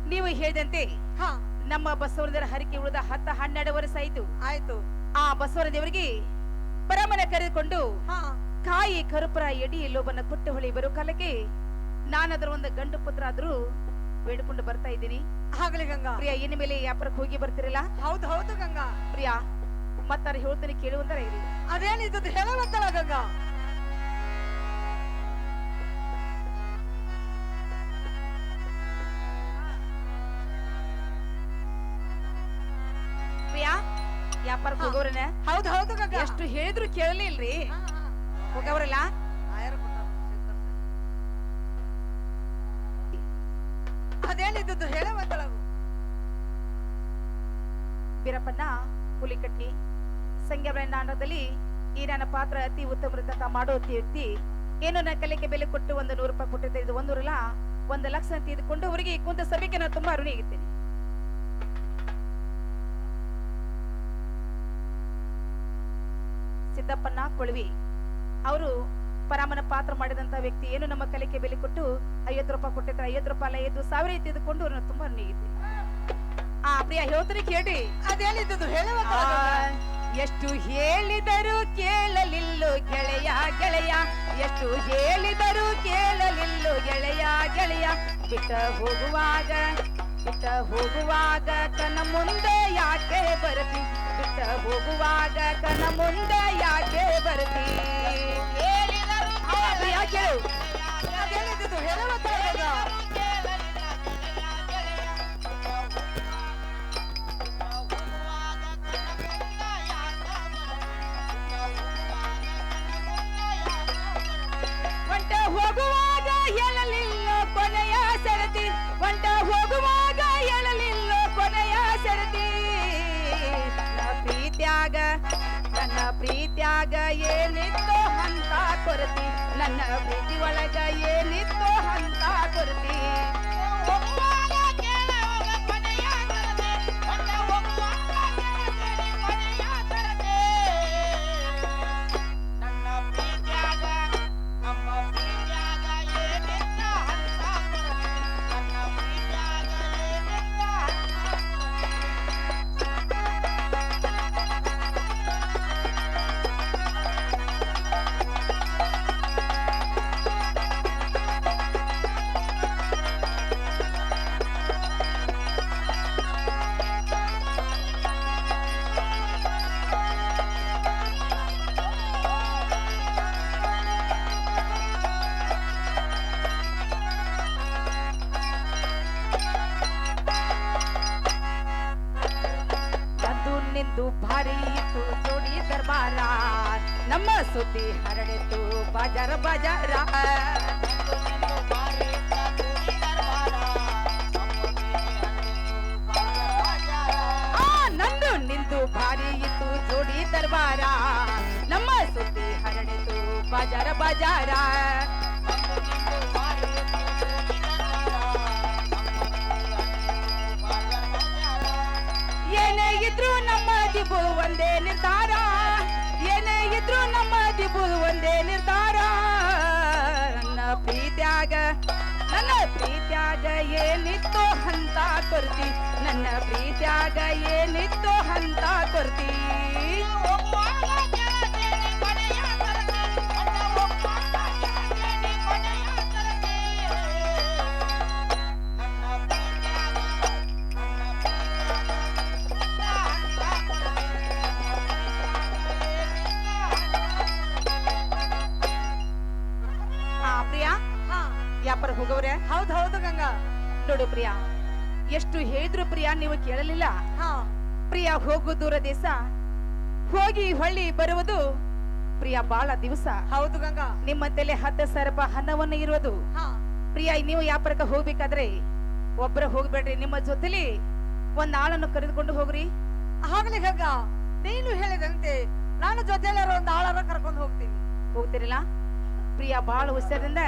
ನೀವು ಹೇಳಿದಂತೆ ಹಾ ನಮ್ಮ ಬಸವನದೇವರ ಹರಿಕೆ ಉಳಿದ 10-12 ವರ್ಷ ಆಯ್ತು ಆಯ್ತು ಆ ಬಸವನ ದೇವರಿಗೆ ಪರಮನ ಕರೆದುಕೊಂಡು ಹಾ ಕಾಯಿ ಕರುಪರ ಎಡಿ ಲೋಬನ ಕೊಟ್ಟು ಹೊಳಿ ಬರೋ ಕಾಲಕ್ಕೆ ನಾನದ್ರ ಒಂದು ಗಂಡು ಪುತ್ರ ಆದ್ರೂ ಬೇಡ್ಕೊಂಡು ಬರ್ತಾ ಇದ್ದೀನಿ ಆಗ್ಲಿ ಗಂಗಾ ಪ್ರಿಯಾ ಇನ್ನು ಮೇಲೆ ವ್ಯಾಪಾರಕ್ಕೆ ಹೋಗಿ ಬರ್ತಿರಲ್ಲ ಹೌದು ಹೌದು ಗಂಗಾ ಪ್ರಿಯಾ ಮತ್ತಾರ ಹೇಳ್ತೀನಿ ಕೇಳುವಂತರ ಇರಿ ಅದೇನಿದ್ದು ಹೇಳುವಂತಳ ಗಂಗಾ ವ್ಯಾಪಾರಕ್ಕೆ ಹೋಗೋರನ ಹೌದು ಹೌದು ಗಂಗಾ. ಎಷ್ಟು ಹೇಳಿದ್ರು ಕೇಳಲಿಲ್ರಿ ಹಾ, ಹಾ. ಹೋಗವ್ರಲ್ಲ ಆಯರ್ ಕೊಟ್ಟಾರ, ಅದೇನಿದ್ದು ಹೇಳ ಬಂದಳವು. ಬೀರಪ್ಪನ ಹುಲಿಕಟ್ಟಿ ಸಂಖ್ಯಾಬಲ ನಾಟಕದಲ್ಲಿ ಈ ನನ್ನ ಪಾತ್ರ ಅತಿ ಉತ್ತಮ ಮಾಡೋ ವ್ಯಕ್ತಿ ಏನು ನನ್ನ ಕಲೆಗೆ ಬೆಲೆ ಕೊಟ್ಟು ಒಂದು 100 ರೂಪಾಯಿ ಕೊಟ್ಟಿದ್ದೆ. ಇದು 100 ಅಲ್ಲ 1 ಲಕ್ಷ ತೆಗೆದುಕೊಂಡು ಅವರಿಗೆ ಕುಂತ ಸಭೆಗೆ ನಾನು ತುಂಬಾ ಋಣಿಯಾಗಿದ್ದೇನೆ. ಸಿದ್ದಪ್ಪನ ಕೊಳವಿ ಅವರು ಪರಾಮನ ಪಾತ್ರ ಮಾಡಿದಂತ ವ್ಯಕ್ತಿ ಏನು ನಮ್ಮ ಕಲೆಗೆ ಬೆಲೆ ಕೊಟ್ಟು 50 ರೂಪಾಯಿ ಕೊಟ್ಟಿದ್ದಾರೆ. 50 ರೂಪಾಯಿ ಅಲ್ಲ 5,000 ತೆಗೆದುಕೊಂಡು ಅವ್ರನ್ನ ತುಂಬಾ ಋಣಿಯಾಗಿದ್ದೇನೆ. ಪ್ರಿಯ ಹೇಳ್ತಾರೆ ಕೇಳ್ರಿ. ಅದೇನಿದ್ದು ಹೇಳ ಬಂದಳ ಎಷ್ಟು ಹೇಳಿದರೂ ಕೇಳಲಿಲ್ಲೋ ಗೆಳೆಯ ಗೆಳೆಯ, ಎಷ್ಟು ಹೇಳಿದರೂ ಕೇಳಲಿಲ್ಲೋ ಗೆಳೆಯ ಗೆಳೆಯ, ಬಿಟ್ಟ ಹೋಗುವಾಗ ಕನ ಮುಂದೆ ಯಾಕೆ ಬರ್ತಿ, ಬಿಟ್ಟ ಹೋಗುವಾಗ ಕನ ಮುಂದೆ ಯಾಕೆ ಬರ್ತಿ. ಪ್ರಿಯ ಕೇಳು. ಅದೇನಿದ್ದು ಹೇಳ ಬಂದಳ. ಒಂಟ ಹೋಗುವಾಗ ಹೇಳಲಿಲ್ಲ ಕೊನೆಯ ಸರತಿ, ಒಂಟ ಹೋಗುವಾಗ ಹೇಳಲಿಲ್ಲ ಕೊನೆಯ ಸರತಿ. ನನ್ನ ಪ್ರೀತ್ಯಾಗ ಏನಿತ್ತೋ ಅಂತ ಕೊರತಿ, ನನ್ನ ಪ್ರೀತಿ ಒಳಗ ಏನಿತ್ತೋ ಅಂತ ಕೊರತಿ. ನಿಂದು ಭಾರಿ ಇತ್ತು ಜೋಡಿ ದರ್ಬಾರ, ನಮ್ಮ ಸುದ್ದಿ ಹರಡಿತು ಬಾಜಾರ ಬಾಜಾರ. ನಂದು ನಿಂದು ಭಾರಿ ಇತ್ತು ಜೋಡಿ ದರ್ಬಾರ, ನಮ್ಮ ಸುದ್ದಿ ಹರಡಿತು ಬಾಜಾರ ಬಾಜಾರ. ಏನೇ ಇದ್ರು ನಮ್ಮ ದಿಬು ಒಂದೇ ನಿರ್ಧಾರ, ಏನೇ ಇದ್ರು ನಮ್ಮ ದಿಬು ಒಂದೇ ನಿರ್ಧಾರ. ನನ್ನ ಪ್ರೀತ್ಯಾಗ ಏನಿತ್ತೋ ಅಂತ ಕೊರ್ತಿ, ನನ್ನ ಪ್ರೀತ್ಯಾಗ ಏನಿತ್ತೋ ಅಂತ ಕೊರ್ತಿ. ವ್ಯಾಪಾರ ಹೋಗವ್ರೆ. ಹೌದು ಹೌದು ಗಂಗಾ. ನೋಡು ಪ್ರಿಯಾ, ಎಷ್ಟು ಹೇಳಿದ್ರು ಪ್ರಿಯಾ ನೀವು ಕೇಳಲಿಲ್ಲ. ಹಾ ಪ್ರಿಯಾ ಹೋಗು ದೂರ ದೇಶ, ಹೋಗಿ ಹೊಳ್ಳಿ ಬರುವುದು ಪ್ರಿಯಾ ಬಾಳ ದಿವಸ. ಹೌದು ಗಂಗಾ. ನಿಮ್ಮ ತಲೆ 10,000 ರೂಪಾಯಿ ಹಣವನ್ನು ಇರುವುದು. ಹಾ ಪ್ರಿಯಾ ನೀವು ವ್ಯಾಪಾರಕ್ಕೆ ಹೋಗ್ಬೇಕಾದ್ರೆ ಒಬ್ಬರ ಹೋಗ್ಬೇಡ್ರಿ, ನಿಮ್ಮ ಜೊತೆಲಿ ಒಂದ್ ಆಳನ್ನು ಕರೆದುಕೊಂಡು ಹೋಗ್ರಿ. ಆಗ್ಲಿ ಗಂಗಾ, ನೀನು ಹೇಳಿದಂತೆ ನಾನು ಜೊತೆಲಿ ಒಂದು ಆಳರ ಕರ್ಕೊಂಡು ಹೋಗ್ತೀನಿ. ಹೋಗ್ತಿರಲ್ಲ ಪ್ರಿಯಾ ಬಾಳ ಹುಷಾರಿಂದ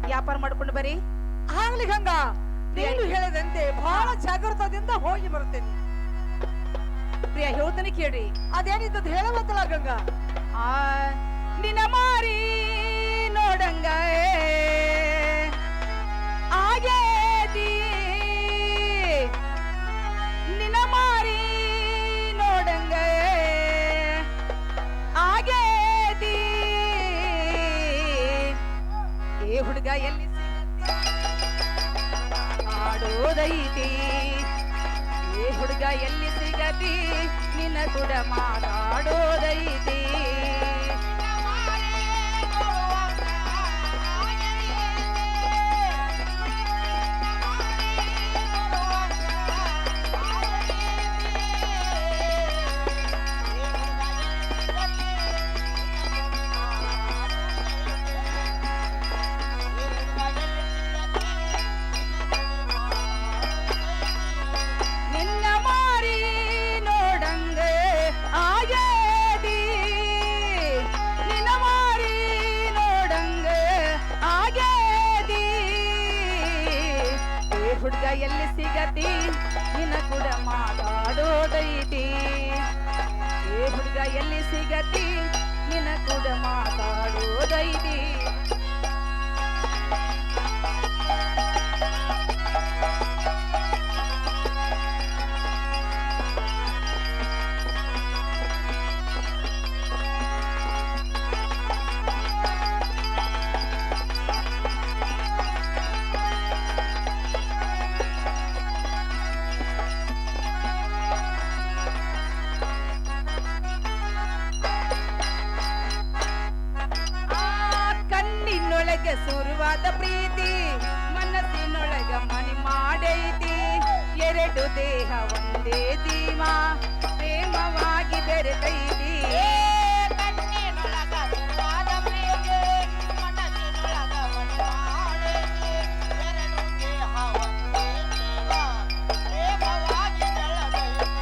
ವ್ಯಾಪಾರ ಮಾಡ್ಕೊಂಡು ಬರೀ. ಆಗ್ಲಿ ಗಂಗಾ, ನೀನು ಹೇಳಿದಂತೆ ಬಹಳ ಜಾಗೃತದಿಂದ ಹೋಗಿ ಬರ್ತೇನೆ. ಪ್ರಿಯಾ ಹೇಳ್ತಾನೆ ಕೇಳ್ರಿ. ಅದೇನಿದ್ದದ್ದು ಹೇಳಬತ್ತಲ್ಲ ಗಂಗಾ. ನಿನ್ನ ಮಾರಿ ನೋಡಂಗ ಆಗೇದಿ, ನಿನ್ನ ಮಾರಿ ನೋಡಂಗ ಆಗೇದಿ. ಏ ಹುಡುಗ ಎಲ್ಲಿ ಆಡೋದೈತಿ, ಏ ಹುಡುಗ ಎಲ್ಲಿ ಸಿಗತಿ, ನಿನ್ನ ಕೂಡ ಮಾತಾಡೋದೈತಿ. ಹುಡುಗ ಎಲ್ಲಿ ಸಿಗತಿ ನಿನ್ನ ಕೂಡ ಮಾತಾಡೋದೈತಿ ಏ ಹುಡುಗ ಎಲ್ಲಿ ಸಿಗತಿ ನಿನ್ನ ಕೂಡ ಮಾತಾಡೋದೈತಿ ಕಣ್ಣಿನೊಳಗೆ ಸುರುವಾದ ಪ್ರೀತಿ ಮನಸ್ಸಿನೊಳಗ ಮನಿ ಮಾಡೈತಿ ಎರಡು ದೇಹ ಒಂದೇ ಜೀವ ಪ್ರೇಮವಾಗಿ ಬೆರೆತೈತಿ ಕಣ್ಣಿನೊಳಗ ಸುಖವಾದ ಪ್ರೀತಿ ಮನಸ್ಸಿನೊಳಗ ಒಡನಾಡೈತಿ ಎರಡು ದೇಹ ಒಂದೇ ಜೀವ ಪ್ರೇಮವಾಗಿ ಬೆಳೆದೈತಿ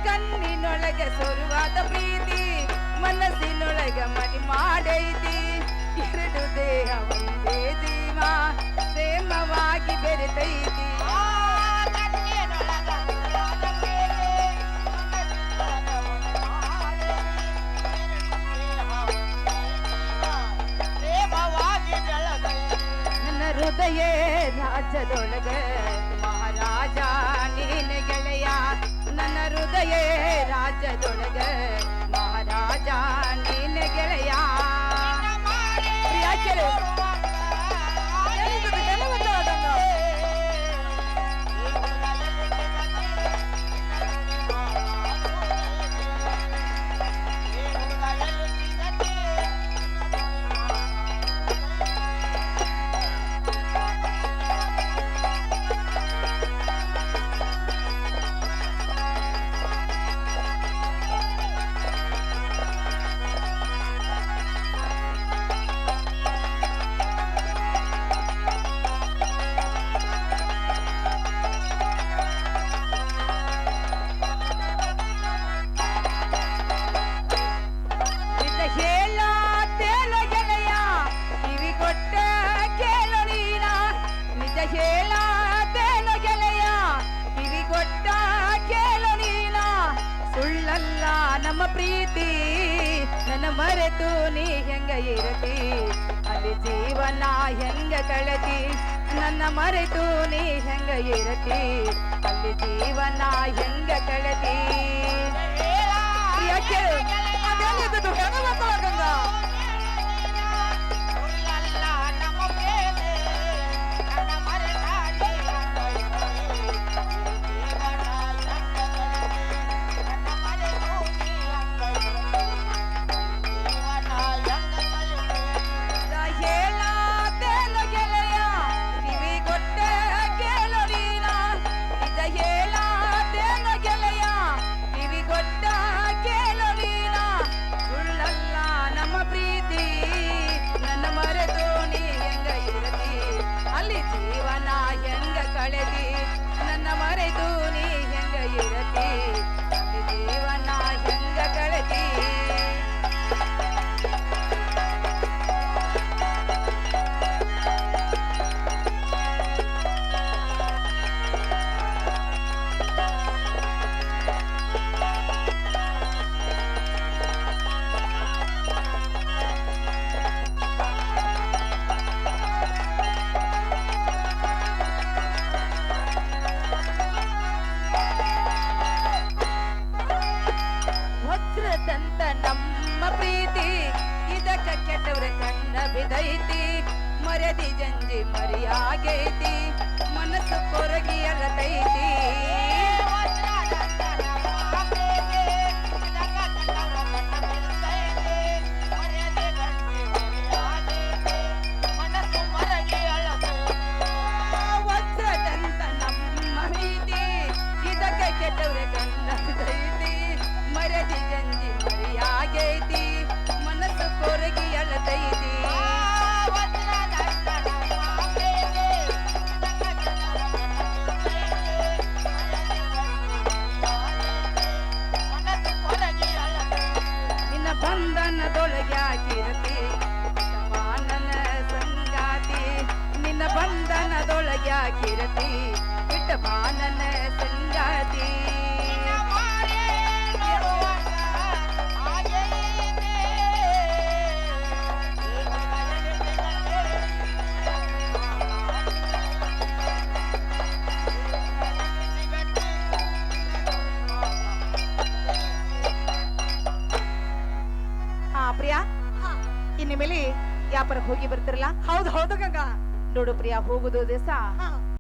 ಕಣ್ಣಿನೊಳಗೆ ಸುರುವಾದ ಪ್ರೀತಿ ಮನಸ್ಸಿನೊಳಗ ಮನಿ ಮಾಡೈತಿ ಎರಡು ದೇಹ ಒಂದೇ ಜೀವ ಪ್ರೇಮವಾಗಿ ಬೆರೆತೈತಿ ಕಣ್ಣಿನೊಳಗ ಸುಖವಾದ ಪ್ರೀತಿ ಮನಸ್ಸಿನೊಳಗ ಒಡನಾಡೈತಿ ಎರಡು ದೇಹ ಒಂದೇ ಜೀವ ಪ್ರೇಮವಾಗಿ ಬೆಳೆದೈತಿ ನನ್ನ ಹೃದಯ ರಾಜ್ಯದೊಳಗ ಮಹಾರಾಜ ನೀನ ಗೆಳೆಯ ನನ್ನ ಹೃದಯ ರಾಜ್ಯದೊಳಗ ಮಹಾರಾಜ ನೀನ ಗೆಳೆಯ ಪ್ರಿಯ ಕೇಳು. ನಿಜ ಹೇಳತೇನ ಗೆಳೆಯ ಕಿವಿ ಕೊಟ್ಟ ಕೇಳು ನೀನ ನಿಜ ಹೇಳತೇನ ಗೆಳೆಯ ಕಿವಿ ಕೊಟ್ಟ ಕೇಳು ನೀನ ಸುಳ್ಳಲ್ಲ ನಮ್ಮ ಪ್ರೀತಿ ನನ್ನ ಮರೆತು ನೀ ಹೆಂಗ ಇರತಿ ಅಲ್ಲಿ ಜೀವನ ಹೆಂಗ ಕಳತಿ ನನ್ನ ಮರೆತು ನೀ ಹೆಂಗ ಇರತಿ ಅಲ್ಲಿ ಜೀವನ ಹೆಂಗ ಕಳತಿ ಪ್ರಿಯ ಕೇಳು. ಅದೇನಿದ್ದು ಹೆಂಗ ಮಾತಾಡಕಂದ ಸುಳ್ಳಲ್ಲ ನಮ್ಮ ಪ್ರೇಮೆ ನನ್ನ ಮರೆತಾಡಿ ಜೀವನ ಹೆಂಗ ಕಳೆದೆ ನನ್ನ ಮರೆತು ನೀ ಹಂಗ ಜೀವನ ಹೆಂಗ ಕಳೆದೆ ಹೇಳತೇನ ಗೆಳೆಯ ಕಿವಿ ಕೊಟ್ಟ ಕೇಳು ನೀನ ನಿಜ ಹೇಳತೇನ ಗೆಳೆಯ ಕಿವಿ ಕೊಟ್ಟ ಕೇಳು ನೀನ ಸುಳ್ಳಲ್ಲ ನಮ್ಮ ಪ್ರೀತಿ ನನ್ನ ಮರೆತು ನೀ ಹೆಂಗ ಇರತಿ ಅಲ್ಲಿ ಜೀವನ ಹೆಂಗ ಕಳೆದಿ ನನ್ನ ಮರೆತು ನೀ ಹೆಂಗ ಇರತಿ ಅಲ್ಲಿ ಜೀವನ ಹೆಂಗ ಕಳೆದಿ ಗೆಳತಿ ಬಿಟ್ಟ ಬಾ ನನ್ನ ಸಂಗಾತಿ ನಿನ್ನ ಮಾರೇ ನೋಡುವಾಗ ಹಾಗೆ ಇದೆ. ಹಾ ಪ್ರಿಯಾ ಇನ್ನು ಮೇಲೆ ವ್ಯಾಪಾರ ಹೋಗಿ ಬರ್ತಿರಲ್ಲ ಹೌದು ಹೌದು ಗಂಗಾ. ನೋಡು ಪ್ರಿಯಾ ಹೋಗುದು ದಿವಸ ಹಾ